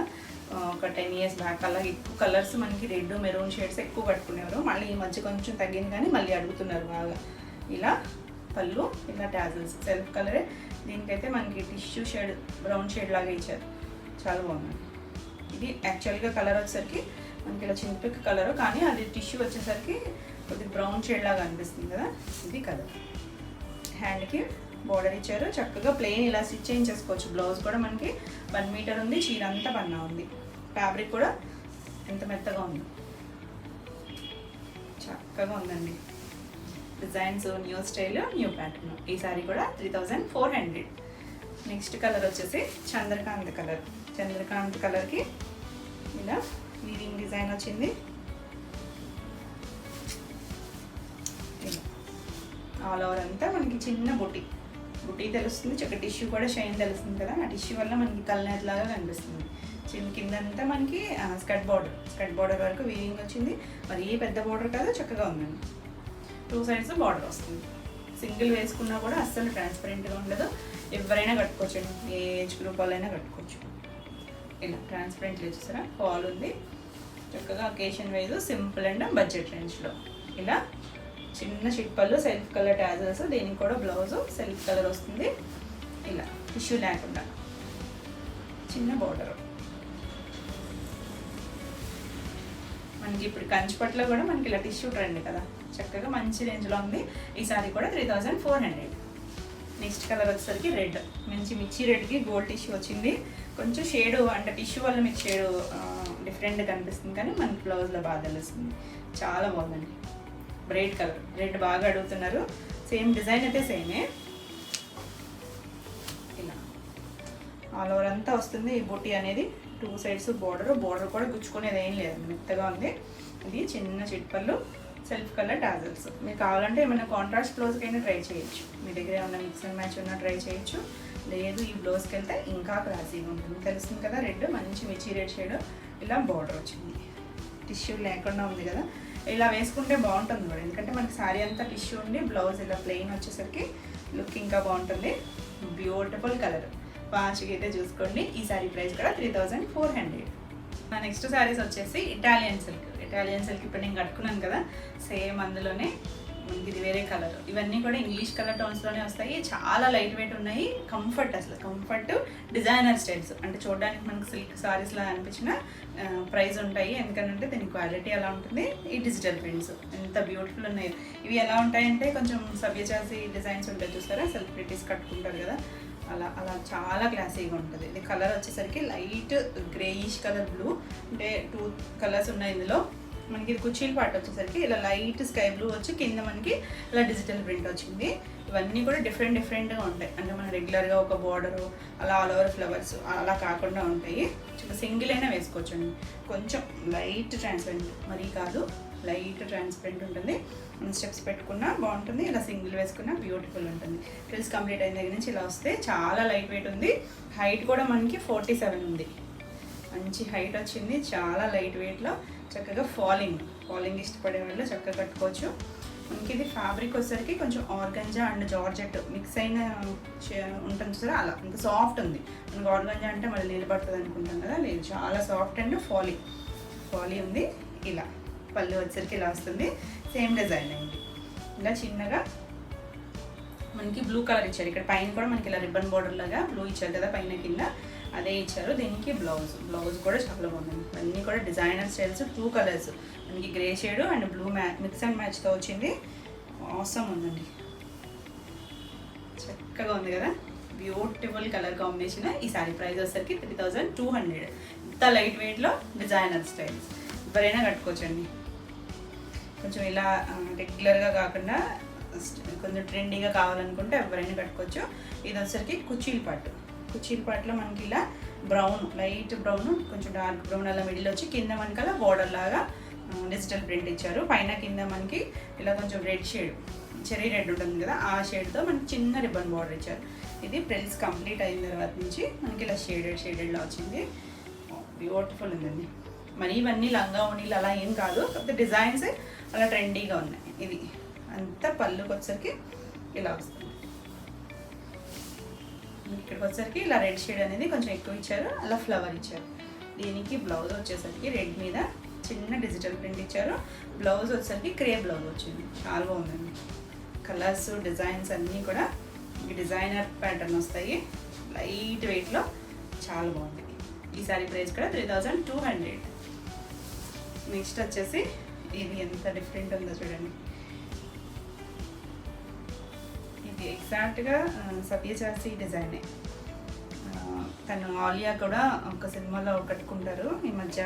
ఒక 10 years బ్యాక్ అలా ఎక్కువ కలర్స్ మనకి రెడ్ మెరూన్ షేడ్స్ ఎక్కువ కట్టుకునేవారు. మళ్ళీ ఈ మధ్య కొంచెం తగ్గింది కానీ మళ్ళీ అడుగుతున్నారు బాగా. ఇలా పళ్ళు, ఇలా టాజిల్స్ సెల్ఫ్ కలరే. దీనికైతే మనకి టిష్యూ షేడ్, బ్రౌన్ షేడ్ లాగా ఇచ్చారు, చాలా బాగుంది. ఇది యాక్చువల్గా కలర్ వచ్చేసరికి మనకి ఇలా చింతపిక్క కలరు, కానీ అది టిష్యూ వచ్చేసరికి కొద్దిగా బ్రౌన్ షేడ్ లాగా అనిపిస్తుంది కదా, ఇది కలర్. హ్యాండ్కి బోర్డర్ ఇచ్చారు, చక్కగా ప్లెయిన్ ఇలా స్టిచ్ చేయించేసుకోవచ్చు. బ్లౌజ్ కూడా మనకి 1 మీటర్ ఉంది, చీర అంతా పన్నా ఉంది. ఫ్యాబ్రిక్ కూడా ఎంత మెత్తగా ఉంది, చక్కగా ఉందండి. Designs, new style, new pattern. ఈ సారీ కూడా 3400. నెక్స్ట్ కలర్ వచ్చేసి చంద్రకాంత్ కలర్. చంద్రకాంత్ కలర్కి ఇలా వీవింగ్ డిజైన్ వచ్చింది. ఆల్ ఓవర్ అంతా మనకి చిన్న బుటీ తెలుస్తుంది, చక్క టిష్యూ కూడా షైన్ తెలుస్తుంది కదా, ఆ టిష్యూ వల్ల మనకి కల్నేట్ లాగా కనిపిస్తుంది. చిన్న కిందంతా మనకి స్కర్ట్ బార్డర్ వరకు వీవింగ్ వచ్చింది. మరి ఏ పెద్ద బార్డర్ కాదు, చక్కగా ఉందండి. 2 sides బార్డర్ వస్తుంది. సింగిల్ వేసుకున్నా కూడా అస్సలు ట్రాన్స్పరెంట్గా ఉండదు, ఎవరైనా కట్టుకోవచ్చు, ఏ ఏజ్ గ్రూప్ వాళ్ళైనా కట్టుకోవచ్చు. ఇలా ట్రాన్స్పరెంట్ చూసారా, ఫాల్ ఉంది. చక్కగా occasion wise simple and budget రేంజ్లో ఇలా చిన్న చిట్పళ్ళు, సెల్ఫ్ కలర్ టాజల్స్. దీనికి కూడా బ్లౌజ్ సెల్ఫ్ కలర్ వస్తుంది. ఇలా టిష్యూ లేకుండా చిన్న బార్డర్. మనకి ఇప్పుడు కంచిపట్లో కూడా మనకి ఇలా టిష్యూ ట్రెండ్ కదా, చక్కగా మంచి రేంజ్లో ఉంది. ఈ సారీ కూడా 3400. నెక్స్ట్ కలర్ వచ్చేసరికి రెడ్, మంచి మిర్చి రెడ్కి గోల్డ్ టిష్యూ వచ్చింది. కొంచెం షేడు అంటే టిష్యూ వల్ల మీకు షేడు డిఫరెంట్గా కనిపిస్తుంది, కానీ మనకి బ్లౌజ్లో బాగా తెలుస్తుంది. చాలా బాగుందండి. బ్రైట్ కలర్, రెడ్ బాగా అడుగుతున్నారు. సేమ్ డిజైన్ అయితే సేమే. ఆల్ ఓవర్ అంతా వస్తుంది ఈ బూటీ అనేది. 2 సైడ్స్ బోర్డర్ కూడా గుచ్చుకునేది ఏం లేదు, మెత్తగా ఉంది. ఇది చిన్న చిట్పళ్ళు, సెల్ఫ్ కలర్ టాజల్స్. మీరు కావాలంటే ఏమైనా కాంట్రాస్ట్ బ్లౌజ్కి అయినా ట్రై చేయొచ్చు. మీ దగ్గర ఏమైనా మిక్స్ అండ్ మ్యాచ్ ఉన్నా ట్రై చేయొచ్చు. లేదు ఈ బ్లౌజ్కి వెళ్తే ఇంకా క్లాసీగా ఉంటుంది. తెలుస్తుంది కదా, రెడ్ మంచి మిర్చి రెడ్ షేడ్, ఇలా బార్డర్ వచ్చింది. టిష్యూ లేకుండా ఉంది కదా, ఇలా వేసుకుంటే బాగుంటుంది కూడా. ఎందుకంటే మనకి శారీ అంతా టిష్యూ ఉండి బ్లౌజ్ ఇలా ప్లెయిన్ వచ్చేసరికి లుక్ ఇంకా బాగుంటుంది. బ్యూటిఫుల్ కలర్, ఫాస్ట్గా అయితే చూసుకోండి. ఈ శారీ ప్రైస్ కూడా 3400. నా నెక్స్ట్ శారీస్ వచ్చేసి ఇటాలియన్ సిల్క్. ఇప్పుడు నేను కట్టుకున్నాను కదా, సేమ్ అందులోనే మనకి ఇది వేరే కలర్. ఇవన్నీ కూడా ఇంగ్లీష్ కలర్ టోన్స్లోనే వస్తాయి. చాలా లైట్ వెయిట్ ఉన్నాయి. కంఫర్ట్, అసలు కంఫర్ట్, డిజైనర్ స్టైల్స్. అంటే చూడడానికి మనకి సిల్క్ సారీస్లా అనిపించిన ప్రైస్ ఉంటాయి. ఎందుకంటే దీని క్వాలిటీ ఎలా ఉంటుంది. ఈ డిజిటల్ ప్రింట్స్ ఎంత బ్యూటిఫుల్ ఉన్నాయి. ఇవి ఎలా ఉంటాయంటే కొంచెం సభ్యచాసి డిజైన్స్ ఉంటాయి చూసారా, సెలబ్రిటీస్ కట్టుకుంటారు కదా, అలా చాలా క్లాసీగా ఉంటుంది. ఇది కలర్ వచ్చేసరికి లైట్ గ్రేయిష్ కలర్ బ్లూ, అంటే 2 కలర్స్ ఉన్నాయి ఇందులో. మనకి ఇది కుచీల పార్ట్ వచ్చేసరికి ఇలా లైట్ స్కై బ్లూ వచ్చి కింద మనకి ఇలా డిజిటల్ ప్రింట్ వచ్చింది. ఇవన్నీ కూడా డిఫరెంట్గా ఉంటాయి. అంటే మనం రెగ్యులర్గా ఒక బార్డరు అలా ఆల్ ఓవర్ ఫ్లవర్స్ అలా కాకుండా ఉంటాయి. సింగిల్ అయినా వేసుకోవచ్చండి. కొంచెం లైట్ ట్రాన్స్పరెంట్, మరీ కాదు, లైట్ ట్రాన్స్పరెంట్ ఉంటుంది. స్టెప్స్ పెట్టుకున్నా బాగుంటుంది, ఇలా సింగిల్ వేసుకున్నా బ్యూటిఫుల్ ఉంటుంది. ఫ్రిల్స్ కంప్లీట్ అయిన దగ్గర నుంచి ఇలా వస్తే చాలా లైట్ వెయిట్ ఉంది. హైట్ కూడా మనకి 47 ఉంది. మంచి హైట్ వచ్చింది, చాలా లైట్ వెయిట్లో. చక్కగా ఫాలింగ్ ఇష్టపడే వాళ్ళు చక్కగా కట్టుకోవచ్చు. మనకి ఇది ఫ్యాబ్రిక్ వచ్చేసరికి కొంచెం ఆర్గంజా అండ్ జార్జెట్ మిక్స్ అయిన ఉంటుంది చూసారా, అలా ఇంకా సాఫ్ట్ ఉంది. మనకు ఆర్గంజా అంటే మళ్ళీ నిలబడుతుంది అనుకుంటాం కదా, లేదు, చాలా సాఫ్ట్ అండ్ ఫాలీ ఉంది. ఇలా పళ్ళు వచ్చేసరికి ఇలా వస్తుంది. సేమ్ డిజైన్ అయింది. ఇలా చిన్నగా మనకి బ్లూ కలర్ ఇచ్చారు. ఇక్కడ పైన కూడా మనకి ఇలా రిబ్బన్ బోర్డర్ లాగా బ్లూ ఇచ్చారు కదా, పైన కింద అదే ఇచ్చారు. దీనికి బ్లౌజ్ కూడా చాలా బాగుంది. అన్నీ కూడా డిజైనర్ స్టైల్స్, 2 కలర్స్, మనకి grey shade and blue mix and మ్యాచ్తో వచ్చింది. ఆసమ్ ఉందండి, చక్కగా ఉంది కదా, బ్యూటిఫుల్ కలర్ కాంబినేషన్. ఈ శారీ ప్రైస్ వచ్చేసరికి 3200. ఇంత లైట్ వెయిట్లో డిజైనర్ స్టైల్స్ ఎవరైనా కట్టుకోవచ్చండి. కొంచెం ఇలా రెగ్యులర్గా కాకుండా కొంచెం ట్రెండీగా కావాలనుకుంటే ఎవరైనా కట్టుకోవచ్చు. ఇది వచ్చేసరికి కుచీల పాట్లో మనకి ఇలా బ్రౌన్, లైట్ బ్రౌన్, కొంచెం డార్క్ బ్రౌన్ అలా మిడిల్ వచ్చి కింద మనకి అలా బోర్డర్ లాగా డిజిటల్ ప్రింట్ ఇచ్చారు. పైన కింద మనకి ఇలా కొంచెం రెడ్ షేడ్, చెర్రీ రెడ్ ఉంటుంది కదా, ఆ షేడ్తో మనకి చిన్న రిబ్బన్ బార్డర్ ఇచ్చారు. ఇది ప్రిల్స్ కంప్లీట్ అయిన తర్వాత నుంచి మనకి ఇలా షేడెడ్లా వచ్చింది. బ్యూటిఫుల్ ఉందండి. మరి ఇవన్నీ లంగా ఓణీలు అలా ఏం కాదు, కాకపోతే డిజైన్స్ అలా ట్రెండీగా ఉన్నాయి. ఇది అంతా పళ్ళుకి వచ్చేసరికి ఇలా వస్తుంది. ఇక్కడికి వచ్చేసరికి ఇలా రెడ్ షేడ్ అనేది కొంచెం ఎక్కువ ఇచ్చారు, అలా ఫ్లవర్ ఇచ్చారు. దీనికి బ్లౌజ్ వచ్చేసరికి రెడ్ మీద చిన్న డిజిటల్ ప్రింట్ ఇచ్చారు. బ్లౌజ్ వచ్చేసరికి క్రే బ్లౌజ్ వచ్చింది. చాలా బాగుందండి. కలర్స్, డిజైన్స్ అన్నీ కూడా డిజైనర్ ప్యాటర్న్ వస్తాయి. లైట్ వెయిట్లో చాలా బాగుంది. ఈ సారీ ప్రైస్ కూడా 3200. నెక్స్ట్ వచ్చేసి ఇది ఎంత డిఫరెంట్ ఉందో చూడండి. ఇది ఎగ్జాక్ట్గా సత్యచాసి డిజైనే. తను ఆలియా కూడా ఒక సినిమాలో కట్టుకుంటారు ఈ మధ్య,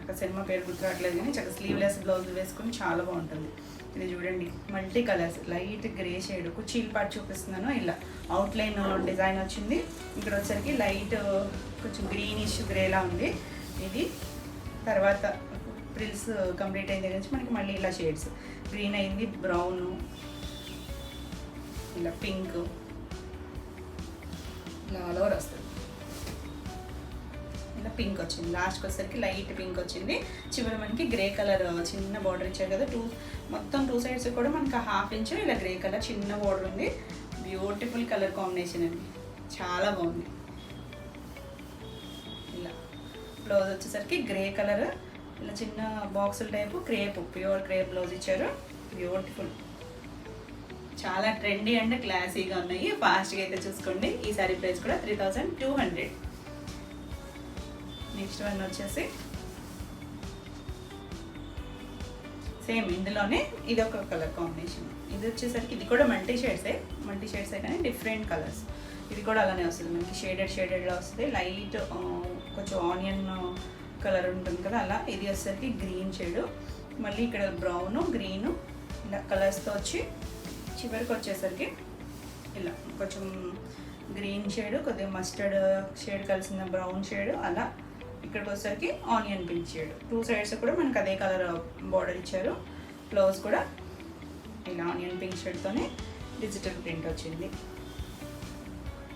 ఒక సినిమా పేరు గుర్తురావట్లేదు కానీ చక్కగా స్లీవ్లెస్ బ్లౌజ్ వేసుకుని చాలా బాగుంటుంది. ఇది చూడండి, multi colours, light grey shade, కుచీల్ పార్ట్ చూపిస్తున్నాను. ఇలా అవుట్లైన్ డిజైన్ వచ్చింది. ఇక్కడ వచ్చరికి లైట్ కొంచెం గ్రీనిష్ గ్రేలా ఉంది. ఇది తర్వాత ప్రిల్స్ కంప్లీట్ అయిన దగ్గర నుంచి మనకి మళ్ళీ ఇలా షేడ్స్, గ్రీన్ అయింది, బ్రౌను, ఇలా పింక్, ఇలా ఆల్ ఓవర్ వస్తుంది. ఇలా పింక్ వచ్చింది, లాస్ట్కి వచ్చేసరికి లైట్ పింక్ వచ్చింది. చివరి మనకి గ్రే కలర్ చిన్న బార్డర్ ఇచ్చారు కదా, మొత్తం 2 సైడ్స్ కూడా మనకి 1/2 ఇంచ్ ఇలా గ్రే కలర్ చిన్న బార్డర్ ఉంది. బ్యూటిఫుల్ కలర్ కాంబినేషన్ అండి, చాలా బాగుంది. ఇలా బ్లౌజ్ వచ్చేసరికి గ్రే కలర్, ఇలా చిన్న బాక్సుల type crepe, pure crepe blouse ఇచ్చారు. బ్యూటిఫుల్, చాలా ట్రెండీ అండ్ క్లాసీగా ఉన్నాయి. ఫాస్ట్గా అయితే చూసుకోండి. ఈ సారీ ప్రైస్ కూడా 3200. నెక్స్ట్ వన్ వచ్చేసి సేమ్ ఇందులోనే ఇది ఒక కలర్ కాంబినేషన్. ఇది వచ్చేసరికి ఇది కూడా మల్టీ షేడ్సే కానీ డిఫరెంట్ కలర్స్. ఇది కూడా అలానే వస్తుంది, మనకి షేడెడ్లా వస్తుంది. లైట్ కొంచెం ఆనియన్ కలర్ ఉంటుంది కదా అలా. ఇది వచ్చేసరికి గ్రీన్ షేడు, మళ్ళీ ఇక్కడ బ్రౌను, గ్రీను ఇలా కలర్స్తో వచ్చి చివరికి వచ్చేసరికి ఇలా కొంచెం గ్రీన్ షేడ్, కొద్దిగా మస్టర్డ్ షేడ్ కలిసిన బ్రౌన్ షేడ్, అలా ఇక్కడికి వచ్చేసరికి ఆనియన్ పింక్ షేడ్. 2 సైడ్స్ కూడా మనకు అదే కలర్ బార్డర్ ఇచ్చారు. బ్లౌజ్ కూడా ఇలా ఆనియన్ పింక్ షేడ్తోనే డిజిటల్ ప్రింట్ వచ్చింది.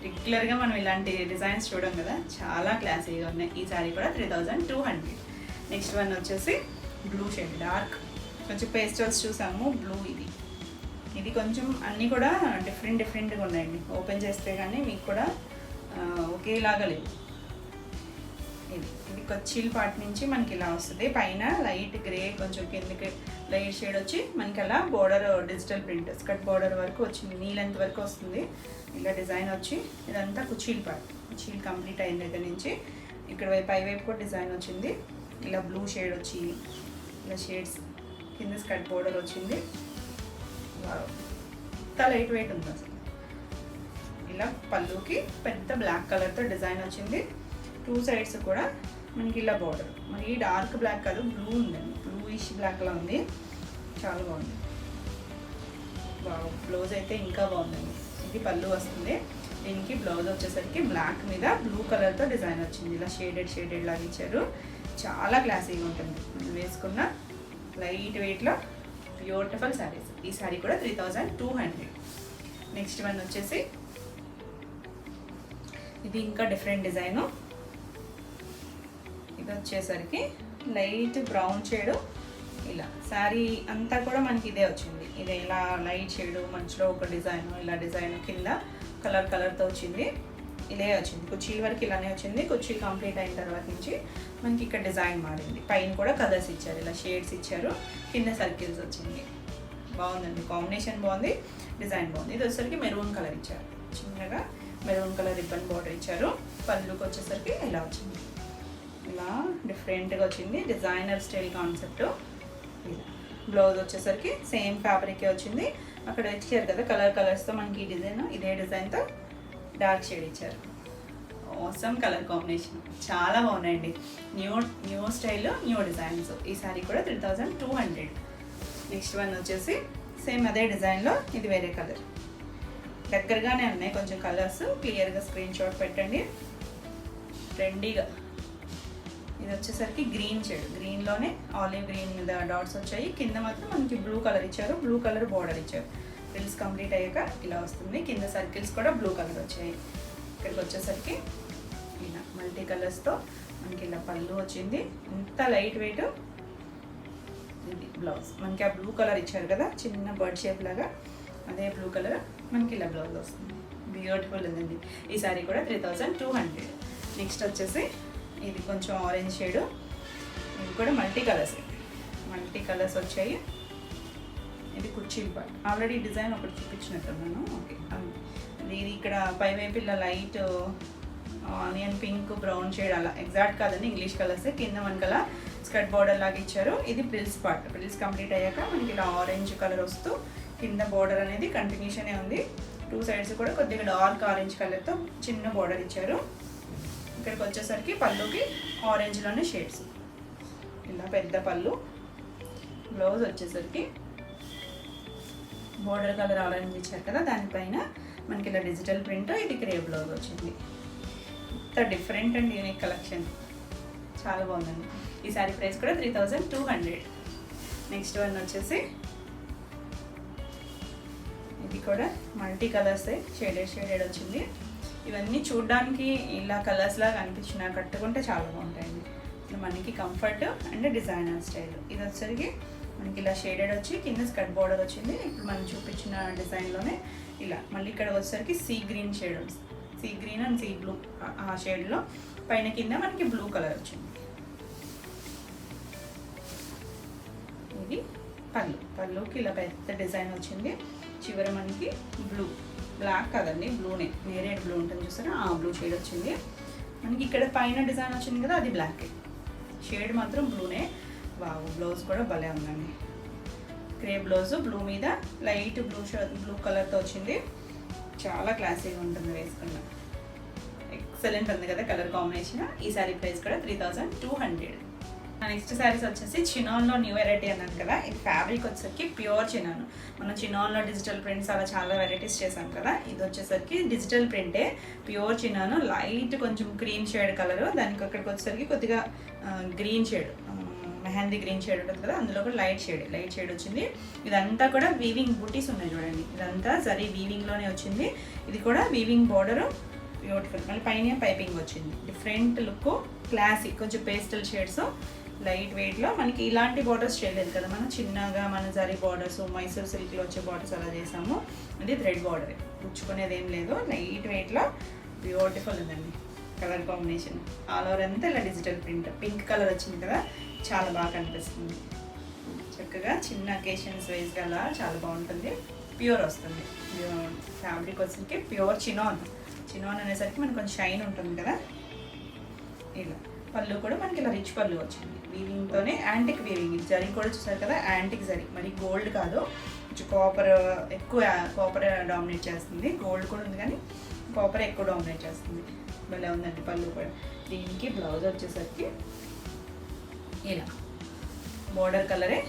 రెగ్యులర్గా మనం ఇలాంటి డిజైన్స్ చూడం కదా, చాలా క్లాసీగా ఉన్నాయి. ఈ సారీ కూడా 3200. నెక్స్ట్ వన్ వచ్చేసి బ్లూ షేడ్, డార్క్ కొంచెం పేస్టల్స్ చూసాము. బ్లూ ఇది కొంచెం అన్నీ కూడా డిఫరెంట్గా ఉన్నాయండి. ఓపెన్ చేస్తే కానీ మీకు కూడా ఒకేలాగా లేవు. ఇది కొచ్చిల్ పార్ట్ నుంచి మనకి ఇలా వస్తుంది. పైన లైట్ గ్రే, కొంచెం కిందకి లైట్ షేడ్ వచ్చి మనకి అలా border digital print skirt border వరకు వచ్చింది. నీ లెంత్ వరకు వస్తుంది. ఇలా డిజైన్ వచ్చి ఇదంతా కుచీల్ పార్ట్. కుచీల్ కంప్లీట్ అయిన దగ్గర నుంచి ఇక్కడ పై వైపు కూడా డిజైన్ వచ్చింది. ఇలా బ్లూ షేడ్ వచ్చి ఇలా షేడ్స్ కింద స్కర్ట్ బోర్డర్ వచ్చింది. ఎంత లైట్ వెయిట్ ఉంది అసలు. ఇలా పళ్ళుకి పెద్ద బ్లాక్ కలర్తో డిజైన్ వచ్చింది. 2 సైడ్స్ కూడా మనకి ఇలా బార్డర్. మరి డార్క్ బ్లాక్ కాదు, బ్లూ ఉందండి. బ్లూయిష్ బ్లాక్లా ఉంది, చాలా బాగుంది. బ్లౌజ్ అయితే ఇంకా బాగుందండి. ఇది పళ్ళు వస్తుంది. దీనికి బ్లౌజ్ వచ్చేసరికి బ్లాక్ మీద బ్లూ కలర్తో డిజైన్ వచ్చింది. ఇలా షేడెడ్ లాగా ఇచ్చారు. చాలా క్లాసీగా ఉంటుంది. వేసుకున్న లైట్ వెయిట్లో బ్యూటిఫుల్ శారీస్. ఈ శారీ కూడా 3200. నెక్స్ట్ వన్ వచ్చేసి ఇది ఇంకా డిఫరెంట్ డిజైను. ఇది వచ్చేసరికి లైట్ బ్రౌన్ షేడు. ఇలా శారీ అంతా కూడా మనకి ఇదే వచ్చింది. ఇది ఇలా లైట్ షేడు, మధ్యలో ఒక డిజైన్, ఇలా డిజైన్ కింద కలర్తో వచ్చింది. ఇదే వచ్చింది. కుర్చీల వరకు ఇలానే వచ్చింది. కుర్చీలు కంప్లీట్ అయిన తర్వాత నుంచి మనకి ఇక్కడ డిజైన్ మారింది. పైన కూడా కలర్స్ ఇచ్చారు, ఇలా షేడ్స్ ఇచ్చారు. కింద సర్కిల్స్ వచ్చింది. బాగుందండి. కాంబినేషన్ బాగుంది, డిజైన్ బాగుంది. ఇది వచ్చేసరికి మెరూన్ కలర్ ఇచ్చారు. చిన్నగా మెరూన్ కలర్ రిబ్బన్ బార్డర్ ఇచ్చారు. పళ్ళుకి వచ్చేసరికి ఇలా వచ్చింది. ఇలా డిఫరెంట్గా వచ్చింది. Designer style concept. ఇలా బ్లౌజ్ వచ్చేసరికి సేమ్ ఫ్యాబ్రికే వచ్చింది. అక్కడ ఇచ్చారు కదా కలర్స్తో మనకి ఈ డిజైన్, ఇదే డిజైన్తో డార్క్ షేడ్ ఇచ్చారు. ఆసమ్ కలర్ కాంబినేషన్, చాలా బాగున్నాయండి. New style, new designs. ఈ సారీ కూడా 3200. నెక్స్ట్ వన్ వచ్చేసి సేమ్ అదే డిజైన్లో, ఇది వేరే కలర్. దగ్గరగానే ఉన్నాయి కొంచెం కలర్స్. క్లియర్గా స్క్రీన్ షాట్ పెట్టండి. ట్రెండీగా ఇది వచ్చేసరికి గ్రీన్ షేడ్. గ్రీన్లోనే ఆలివ్ గ్రీన్ మీద డాట్స్ వచ్చాయి. కింద మాత్రం మనకి బ్లూ కలర్ ఇచ్చారు. బ్లూ కలర్ బార్డర్ ఇచ్చారు. ఫ్రిల్స్ కంప్లీట్ అయ్యాక ఇలా వస్తుంది. కింద సర్కిల్స్ కూడా బ్లూ కలర్ వచ్చాయి. ఇక్కడికి వచ్చేసరికి ఇలా మల్టీ కలర్స్తో మనకి ఇలా పళ్ళు వచ్చింది. ఇంత లైట్ వెయిట్. ఇది బ్లౌజ్. మనకి ఆ బ్లూ కలర్ ఇచ్చారు కదా చిన్న బర్డ్ షేప్ లాగా, అదే బ్లూ కలర్ మనకి ఇలా బ్లౌజ్ వస్తుంది. బ్యూటిఫుల్ ఉందండి. ఈ సారీ కూడా 3200. నెక్స్ట్ వచ్చేసి ఇది కొంచెం ఆరెంజ్ షేడు. ఇది కూడా మల్టీ కలర్స్ వచ్చాయి. ఇది కుర్చీలు పార్ట్. ఆల్రెడీ డిజైన్ ఒకటి చూపించినట్టున్నాను. ఓకే, ఇది ఇక్కడ పైవైపు ఇలా light onion pink, brown shade, అలా ఎగ్జాక్ట్ కాదండి, ఇంగ్లీష్ కలర్స్. కింద మనకలా స్కర్ట్ బార్డర్ లాగా ఇచ్చారు. ఇది ప్రిల్స్ పార్ట్. ప్రిల్స్ కంప్లీట్ అయ్యాక మనకి ఇలా ఆరెంజ్ కలర్ వస్తూ కింద బార్డర్ అనేది కంటిన్యూషనే ఉంది. 2 సైడ్స్ కూడా కొద్దిగా డార్క్ ఆరెంజ్ కలర్తో చిన్న బార్డర్ ఇచ్చారు. ఇక్కడికి వచ్చేసరికి పళ్ళుకి ఆరెంజ్లోనే షేడ్స్. ఇలా పెద్ద పళ్ళు. బ్లౌజ్ వచ్చేసరికి బోర్డర్ కలర్ ఆరెంజ్ ఇచ్చారు కదా, దానిపైన మనకి ఇలా డిజిటల్ ప్రింట్. ఇది క్రే బ్లౌజ్ వచ్చింది. ఇంత డిఫరెంట్ అండ్ యూనిక్ కలెక్షన్, చాలా బాగుందండి. ఈ సారీ ప్రైస్ కూడా 3200. నెక్స్ట్ వన్ వచ్చేసి ఇది కూడా మల్టీ కలర్సే, షేడెడ్ వచ్చింది. ఇవన్నీ చూడడానికి ఇలా కలర్స్ లాగా అనిపించిన కట్టుకుంటే చాలా బాగుంటాయండి. మనకి కంఫర్ట్ అండ్ డిజైనర్ స్టైల్. ఇది వచ్చేసరికి మనకి ఇలా షేడెడ్ వచ్చి కింద స్కర్ట్ బార్డర్ వచ్చింది. ఇప్పుడు మనం చూపించిన డిజైన్లోనే ఇలా మళ్ళీ ఇక్కడ వచ్చేసరికి సీ గ్రీన్ షేడ్ వస్తుంది. Sea green and sea blue ఆ షేడ్లో పైన కింద మనకి బ్లూ కలర్ వచ్చింది. ఇది పళ్ళుకి ఇలా పెద్ద డిజైన్ వచ్చింది. చివర మనకి బ్లాక్ కదండి, బ్లూనే, నేరేడ్ బ్లూ ఉంటుంది చూసారా, ఆ బ్లూ షేడ్ వచ్చింది. మనకి ఇక్కడ పైన డిజైన్ వచ్చింది కదా, అది బ్లాక్. షేడ్ మాత్రం బ్లూనే. వావ్, బ్లౌజ్ కూడా భలే ఉందండి. క్రే బ్లౌజ్, బ్లూ మీద లైట్ బ్లూ కలర్తో వచ్చింది. చాలా క్లాసీగా ఉంటుంది వేసుకున్న. ఎక్సలెంట్ ఉంది కదా కలర్ కాంబినేషన్. ఈ సారీ ప్రైస్ కూడా 3200. నెక్స్ట్ శారీస్ వచ్చేసి చినాన్లో న్యూ వెరైటీ అన్నాను కదా, ఇది ఫ్యాబ్రిక్ వచ్చేసరికి ప్యూర్ చినాన్. మనం చినాన్లో డిజిటల్ ప్రింట్స్ అలా చాలా వెరైటీస్ చేసాం కదా, ఇది వచ్చేసరికి డిజిటల్ ప్రింటే, ప్యూర్ చినాన్, లైట్ కొంచెం క్రీమ్ షేడ్ కలర్, దానికి అక్కడికి వచ్చేసరికి కొద్దిగా green shade, mehndi green shade ఉంటుంది కదా, అందులో కూడా లైట్ షేడ్ వచ్చింది. ఇదంతా కూడా వీవింగ్ బూటీస్ ఉన్నాయి చూడండి, ఇదంతా సరే వీవింగ్లోనే వచ్చింది. ఇది కూడా వీవింగ్ బార్డర్, బ్యూటిఫుల్. మళ్ళీ పైన పైపింగ్ వచ్చింది. డిఫరెంట్ లుక్, క్లాసిక్, కొంచెం పేస్టల్ షేడ్స్, లైట్ వెయిట్లో. మనకి ఇలాంటి బార్డర్స్ చేయలేదు కదా మనం, చిన్నగా మన జరీ బార్డర్స్, మైసూర్ సిల్క్లో వచ్చే బార్డర్స్ అలా చేసాము. ఇది థ్రెడ్ బార్డర్, గుచ్చుకునేది ఏం లేదు, లైట్ వెయిట్లో బ్యూటిఫుల్ ఉందండి. కలర్ కాంబినేషన్ ఆల్ ఓవర్ అంతా ఇలా డిజిటల్ ప్రింట్, పింక్ కలర్ వచ్చింది కదా, చాలా బాగా కనిపిస్తుంది. చక్కగా చిన్న అకేషన్స్ వైజ్గా అలా చాలా బాగుంటుంది. ప్యూర్ వస్తుంది, ఫ్యాబ్రిక్ వచ్చేసరికి ప్యూర్ చినాన్ అనేసరికి మనకు కొంచెం షైన్ ఉంటుంది కదా. ఇలా పళ్ళు కూడా మనకి ఇలా రిచ్ పళ్ళు వచ్చింది, వీవింగ్తోనే యాంటిక్ వీవింగ్. జరీ కూడా చూసారు కదా, యాంటిక్ జరీ, మరి గోల్డ్ కాదు, కొంచెం కాపర్ డామినేట్ చేస్తుంది. గోల్డ్ కూడా ఉంది కానీ కాపర్ ఎక్కువ డామినేట్ చేస్తుంది. భలే ఉందండి పళ్ళు కూడా. దీనికి బ్లౌజ్ వచ్చేసరికి ఇలా బోర్డర్ కలరే,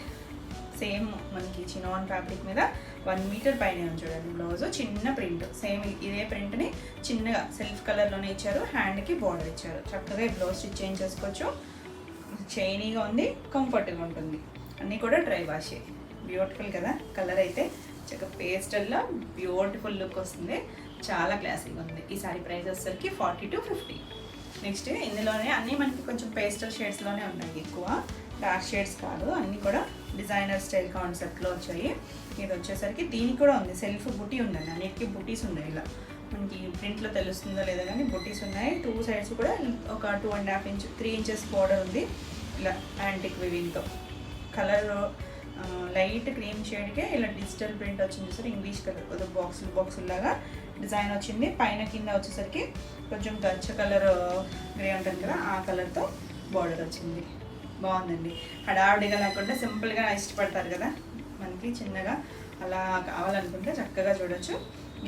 సేమ్ మనకి చినాన్ ఫ్యాబ్రిక్ మీద 1 మీటర్ పైన చూడండి. బ్లౌజ్ చిన్న ప్రింట్, సేమ్ ఇదే ప్రింట్ని చిన్నగా సెల్ఫ్ కలర్లోనే ఇచ్చారు. హ్యాండ్కి బార్డర్ ఇచ్చారు. చక్కగా ఈ బ్లౌజ్ స్టిచ్ చేంజ్ చేసుకోవచ్చు. షైనీగా ఉంది, కంఫర్ట్గా ఉంటుంది. అన్నీ కూడా డ్రై వాషే. బ్యూటిఫుల్ కదా కలర్ అయితే, చక్కగా పేస్టల్లో బ్యూటిఫుల్ లుక్ వస్తుంది. చాలా క్లాసీగా ఉంది. ఈ సారీ ప్రైస్ వచ్చేసరికి 40 to 50. నెక్స్ట్ ఇందులోనే అన్నీ మనకి కొంచెం పేస్టల్ షేడ్స్లోనే ఉన్నాయి, ఎక్కువ డార్క్ షేడ్స్ కాదు, అన్నీ కూడా డిజైనర్ స్టైల్ కాన్సెప్ట్లో వచ్చాయి. ఇది వచ్చేసరికి దీనికి కూడా ఉంది సెల్ఫ్ బుటీ ఉందండి, అన్నిటికీ బుటీస్ ఉన్నాయి. ఇలా మనకి ప్రింట్లో తెలుస్తుందో లేదో కానీ బుటీస్ ఉన్నాయి. 2 సైడ్స్ కూడా ఒక 2.5 ఇంచ్ 3 ఇంచెస్ బార్డర్ ఉంది. ఇలా యాంటిక్ వివింగ్తో కలర్ లైట్ క్రీమ్ షేడ్కే ఇలా డిజిటల్ ప్రింట్ వచ్చింది సార్. ఇంగ్లీష్ కలర్ బాక్సులు లాగా డిజైన్ వచ్చింది. పైన కింద వచ్చేసరికి కొంచెం గచ్చ కలర్ గ్రే ఉంటుంది కదా, ఆ కలర్తో బార్డర్ వచ్చింది. బాగుందండి. హడావుడిగా లేకుండా సింపుల్గా ఇష్టపడతారు కదా, మనకి చిన్నగా అలా కావాలనుకుంటే చక్కగా చూడొచ్చు.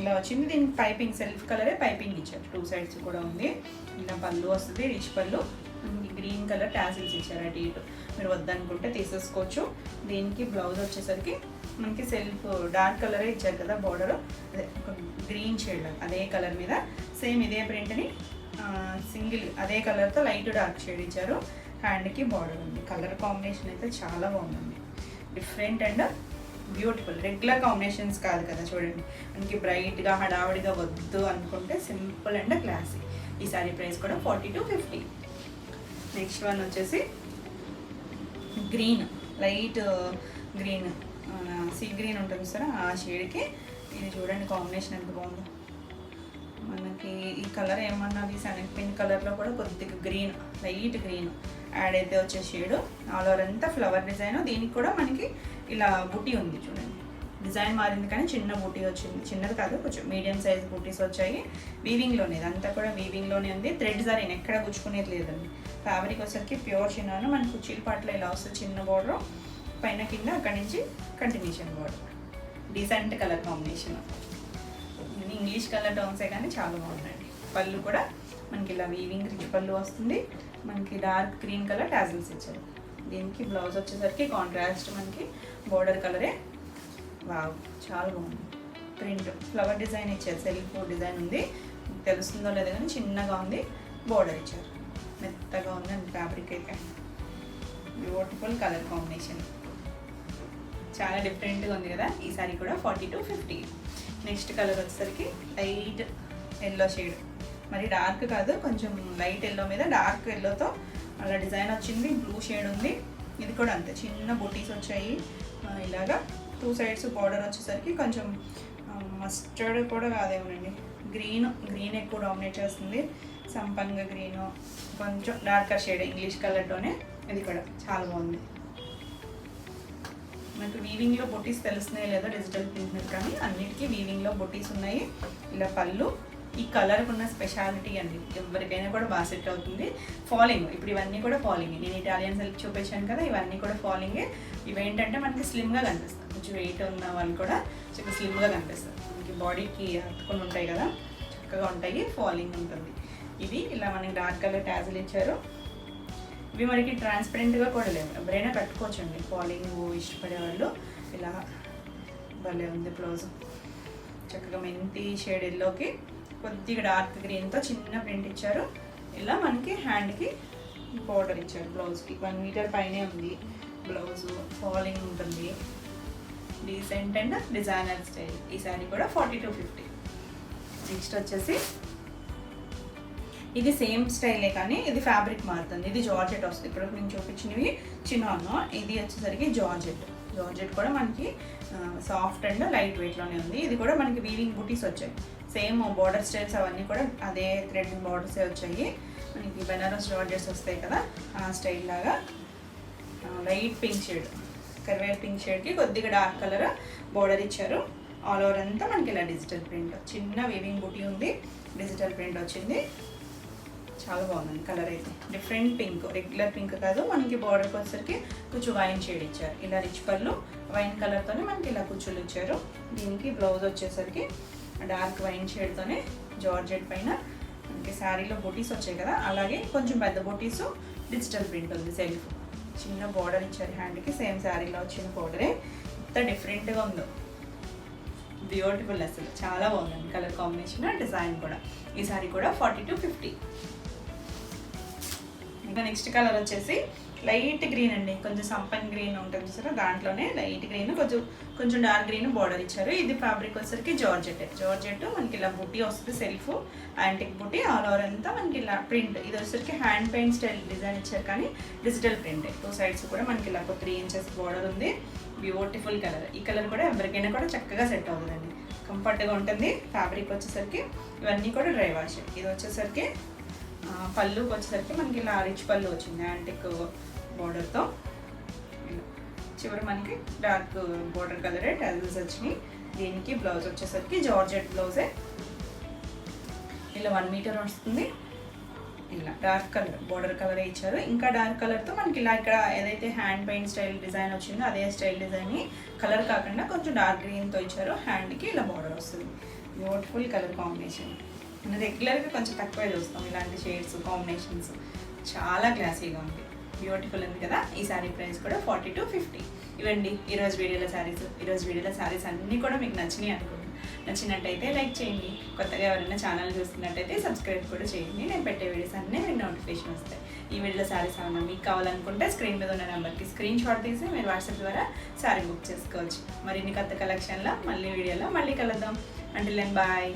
ఇలా వచ్చింది. దీనికి పైపింగ్ సెల్ఫ్ కలరే పైపింగ్ ఇచ్చారు, 2 సైడ్స్ కూడా ఉంది. ఇలా పళ్ళు వస్తుంది, రిచ్ పళ్ళు. గ్రీన్ కలర్ టాసిల్స్ ఇచ్చారు అటు ఇటు, మీరు వద్దనుకుంటే తీసేసుకోవచ్చు. దీనికి బ్లౌజ్ వచ్చేసరికి మనకి సెల్ఫ్ డార్క్ కలరే ఇచ్చారు కదా బార్డరు, అదే ఒక గ్రీన్ షేడ్ అదే కలర్ మీద సేమ్ ఇదే ప్రింట్ని సింగిల్ అదే కలర్తో లైట్ డార్క్ షేడ్ ఇచ్చారు. హ్యాండ్కి బార్డర్ ఉంది. కలర్ కాంబినేషన్ అయితే చాలా బాగుందండి, different and beautiful. Regular combinations కాదు కదా, చూడండి మనకి బ్రైట్గా హడావుడిగా వద్దు అనుకుంటే సింపుల్ అండ్ క్లాసీ. ఈ సారీ ప్రైస్ కూడా 40 to 50. నెక్స్ట్ వన్ వచ్చేసి green, light green, sea green ఉంటుంది సార్, ఆ షేడ్కి ఇది చూడండి కాంబినేషన్ ఎంత బాగుందో. మనకి ఈ కలర్ ఏమన్నది శనగ పింక్ కలర్లో కూడా కొద్దిగా గ్రీన్, లైట్ గ్రీన్ యాడ్ అయితే వచ్చే షేడు. ఆల్ ఓవర్ అంతా ఫ్లవర్ డిజైన్. దీనికి కూడా మనకి ఇలా బుటీ ఉంది చూడండి, డిజైన్ మారింది కానీ చిన్న బూటీ వచ్చింది. చిన్నది కాదు, కొంచెం మీడియం సైజ్ బూటీస్ వచ్చాయి. వీవింగ్లోనే, ఇదంతా కూడా వీవింగ్లోనే ఉంది. థ్రెడ్ జరీ ఎక్కడ గుచ్చుకునేది లేదండి. ఫ్యాబ్రిక్ వచ్చేసరికి ప్యూర్ చిన్నాను. మన కుర్చీల పాటలో ఇలా వస్తుంది చిన్న బార్డర్, పైన కింద అక్కడి నుంచి continuation border. Decent colour combination. English colour టోన్సే కానీ చాలా బాగుందండి. పళ్ళు కూడా మనకి ఇలా వీవింగ్ రిచ్ పళ్ళు వస్తుంది. మనకి డార్క్ గ్రీన్ కలర్ టాజిల్స్ ఇచ్చారు. దీనికి బ్లౌజ్ వచ్చేసరికి కాంట్రాస్ట్ మనకి బోర్డర్ కలరే. వావ్, చాలా బాగుంది. ప్రింట్ ఫ్లవర్ డిజైన్ ఇచ్చారు, సెల్ఫ్ డిజైన్ ఉంది, తెలుస్తుందో లేదో కానీ చిన్నగా ఉంది. బోర్డర్ ఇచ్చారు, మెత్తగా ఉంది అండి ఫ్యాబ్రిక్ అయితే. బ్యూటిఫుల్ కలర్ కాంబినేషన్, చాలా డిఫరెంట్గా ఉంది కదా. ఈ సారీ కూడా 40 to 50. నెక్స్ట్ కలర్ వచ్చేసరికి లైట్ ఎల్లో షేడ్, మరి డార్క్ కాదు, కొంచెం లైట్ ఎల్లో మీద డార్క్ ఎల్లోతో అలా డిజైన్ వచ్చింది. బ్లూ షేడ్ ఉంది. ఇది కూడా అంతే, చిన్న బుటీస్ వచ్చాయి ఇలాగా. 2 సైడ్స్ బార్డర్ వచ్చేసరికి కొంచెం మస్టర్డ్ కూడా కాదేమోనండి, గ్రీన్ ఎక్కువ డామినేట్ చేస్తుంది. సంపంగ గ్రీను, కొంచెం డార్కర్ షేడ్ ఇంగ్లీష్ కలర్తోనే. ఇది కూడా చాలా బాగుంది. మనకు వీవింగ్లో బొటీస్ తెలుస్తున్నాయి లేదా డిజిటల్ ప్రింట్ మీద, కానీ అన్నిటికీ వీవింగ్లో బొటీస్ ఉన్నాయి. ఇలా పళ్ళు. ఈ కలర్కి ఉన్న స్పెషాలిటీ అండి, ఎవరికైనా కూడా బాగా సెట్ అవుతుంది. ఫాలింగ్, ఇప్పుడు ఇవన్నీ కూడా ఫాలింగ్. నేను ఇటాలియన్ సిల్క్ చూపించాను కదా, ఇవన్నీ కూడా ఫాలింగే. ఇవేంటంటే మనకి స్లిమ్గా కనిపిస్తుంది, కొంచెం వెయిట్ ఉన్న వాళ్ళు కూడా చక్కగా స్లిమ్గా కనిపిస్తుంది. మనకి బాడీకి అతుకొని ఉంటాయి కదా, చక్కగా ఉంటాయి. ఫాలింగ్ ఉంటుంది. ఇది ఇలా మనకి డార్క్ కలర్ ట్యాజిల్ ఇచ్చారు. ఇవి మనకి ట్రాన్స్పరెంట్గా కూడా లేవు, ఎవరైనా కట్టుకోవచ్చండి. ఫాలింగ్ ఇష్టపడే వాళ్ళు. ఇలా భలే ఉంది బ్లౌజ్, చక్కగా మెంతి షేడ్ ఎల్లోకి కొద్దిగా డార్క్ గ్రీన్తో చిన్న ప్రింట్ ఇచ్చారు. ఇలా మనకి హ్యాండ్కి బోర్డర్ ఇచ్చారు. బ్లౌజ్కి 1 మీటర్ పైనే ఉంది బ్లౌజ్. ఫాలింగ్ ఉంటుంది, డీసెంట్ అండ్ డిజైనర్ స్టైల్. ఈ శారీ కూడా 4250. నెక్స్ట్ వచ్చేసి ఇది సేమ్ స్టైలే కానీ ఇది ఫ్యాబ్రిక్ మారుతుంది. ఇది జార్జెట్ వస్తుంది. ఇప్పుడు నేను చూపించినవి చినాను, ఇది వచ్చేసరికి జార్జెట్. జార్జెట్ కూడా మనకి సాఫ్ట్ అండ్ లైట్ వెయిట్లోనే ఉంది. ఇది కూడా మనకి వీవింగ్ బుటీస్ వచ్చాయి. సేమ్ బార్డర్ స్టైల్స్ అవన్నీ కూడా అదే థ్రెడ్ బార్డర్సే వచ్చాయి. మనకి బెనారస్ జార్జెట్స్ వస్తాయి కదా, ఆ స్టైల్ లాగా. లైట్ పింక్ షేడ్, కరివేల్ పింక్ షేడ్కి కొద్దిగా డార్క్ కలర్ బార్డర్ ఇచ్చారు. ఆల్ ఓవర్ అంతా మనకి ఇలా డిజిటల్ ప్రింట్, చిన్న వీవింగ్ బుటీ ఉంది, డిజిటల్ ప్రింట్ వచ్చింది. చాలా బాగుంది కలర్ అయితే. డిఫరెంట్ పింక్, రెగ్యులర్ పింక్ కాదు. మనకి బార్డర్కి వచ్చేసరికి కొంచెం వైన్ షేడ్ ఇచ్చారు. ఇలా రిచ్ పళ్ళు వైన్ కలర్తోనే మనకి ఇలా కుచ్చులు ఇచ్చారు. దీనికి బ్లౌజ్ వచ్చేసరికి డార్క్ వైన్ షేడ్తోనే జార్జెట్ పైన మనకి శారీలో బొటీస్ వచ్చాయి కదా, అలాగే కొంచెం పెద్ద బొటీస్, డిజిటల్ ప్రింట్ ఉంది. సెల్ఫ్ చిన్న బార్డర్ ఇచ్చారు హ్యాండ్కి, సేమ్ శారీలో వచ్చిన బార్డరే. ఎంత డిఫరెంట్గా ఉందో, బ్యూటిఫుల్. అసలు చాలా బాగుందండి కలర్ కాంబినేషన్, డిజైన్ కూడా. ఈ శారీ కూడా 4250. ఇంకా నెక్స్ట్ కలర్ వచ్చేసి లైట్ గ్రీన్ అండి, కొంచెం సంపన్ గ్రీన్ ఉంటుంది చూసారా, దాంట్లోనే లైట్ గ్రీన్, కొంచెం డార్క్ గ్రీన్ బార్డర్ ఇచ్చారు. ఇది ఫ్యాబ్రిక్ వచ్చేసరికి జార్జెట్ మనకి ఇలా బుట్టి వస్తుంది, సెల్ఫ్ యాంటిక్ బుట్టి. ఆల్ ఓవర్ అంతా మనకి ఇలా ప్రింట్. ఇది వచ్చేసరికి హ్యాండ్ పెయింట్ స్టైల్ డిజైన్ ఇచ్చారు కానీ డిజిటల్ ప్రింట్. 2 సైడ్స్ కూడా మనకి ఇలా ఒక 3 ఇంచెస్ బార్డర్ ఉంది. Beautiful colour. ఈ కలర్ కూడా ఎవరికైనా కూడా చక్కగా సెట్ అవుతుందండి, కంఫర్ట్గా ఉంటుంది. ఫ్యాబ్రిక్ వచ్చేసరికి ఇవన్నీ కూడా డ్రై వాష్. ఇది వచ్చేసరికి పళ్ళుకి వచ్చేసరికి మనకి ఇలా రిచ్ పళ్ళు వచ్చింది యాంటిక్ బార్డర్తో. చివరి మనకి డార్క్ బార్డర్ కలరే టెల్స్ వచ్చినాయి. దీనికి బ్లౌజ్ వచ్చేసరికి జార్జెట్ బ్లౌజే. ఇలా 1 మీటర్ వస్తుంది. ఇలా డార్క్ కలర్ బార్డర్ కలరే ఇచ్చారు. ఇంకా డార్క్ కలర్తో మనకి ఇలా ఇక్కడ ఏదైతే హ్యాండ్ పెయింట్ స్టైల్ డిజైన్ వచ్చిందో అదే స్టైల్ డిజైన్ కలర్ కాకుండా కొంచెం డార్క్ గ్రీన్తో ఇచ్చారు. హ్యాండ్కి ఇలా బార్డర్ వస్తుంది. Beautiful colour combination. మనం రెగ్యులర్గా కొంచెం తక్కువే చూస్తాం ఇలాంటి షేడ్స్ కాంబినేషన్స్. చాలా క్లాసీగా ఉంది, బ్యూటిఫుల్ ఉంది కదా. ఈ శారీ ప్రైస్ కూడా 4250. ఇవ్వండి ఈరోజు వీడియోలో శారీస్. ఈరోజు వీడియోలో శారీస్ అన్నీ కూడా మీకు నచ్చినాయి అనుకుంటున్నాను. నచ్చినట్టయితే లైక్ చేయండి. కొత్తగా ఎవరైనా ఛానల్ చూస్తున్నట్టయితే సబ్స్క్రైబ్ కూడా చేయండి. నేను పెట్టే వీడియోస్ అన్నీ మీకు నోటిఫికేషన్ వస్తాయి. ఈ వీడియోలో శారీస్ ఏమన్నా మీకు కావాలనుకుంటే స్క్రీన్ మీద ఉన్న నెంబర్కి స్క్రీన్ షాట్ తీసి మీరు వాట్సాప్ ద్వారా శారీ బుక్ చేసుకోవచ్చు. మరిన్ని కొత్త కలెక్షన్లో మళ్ళీ వీడియోలో మళ్ళీ కలుద్దాం. Until then bye.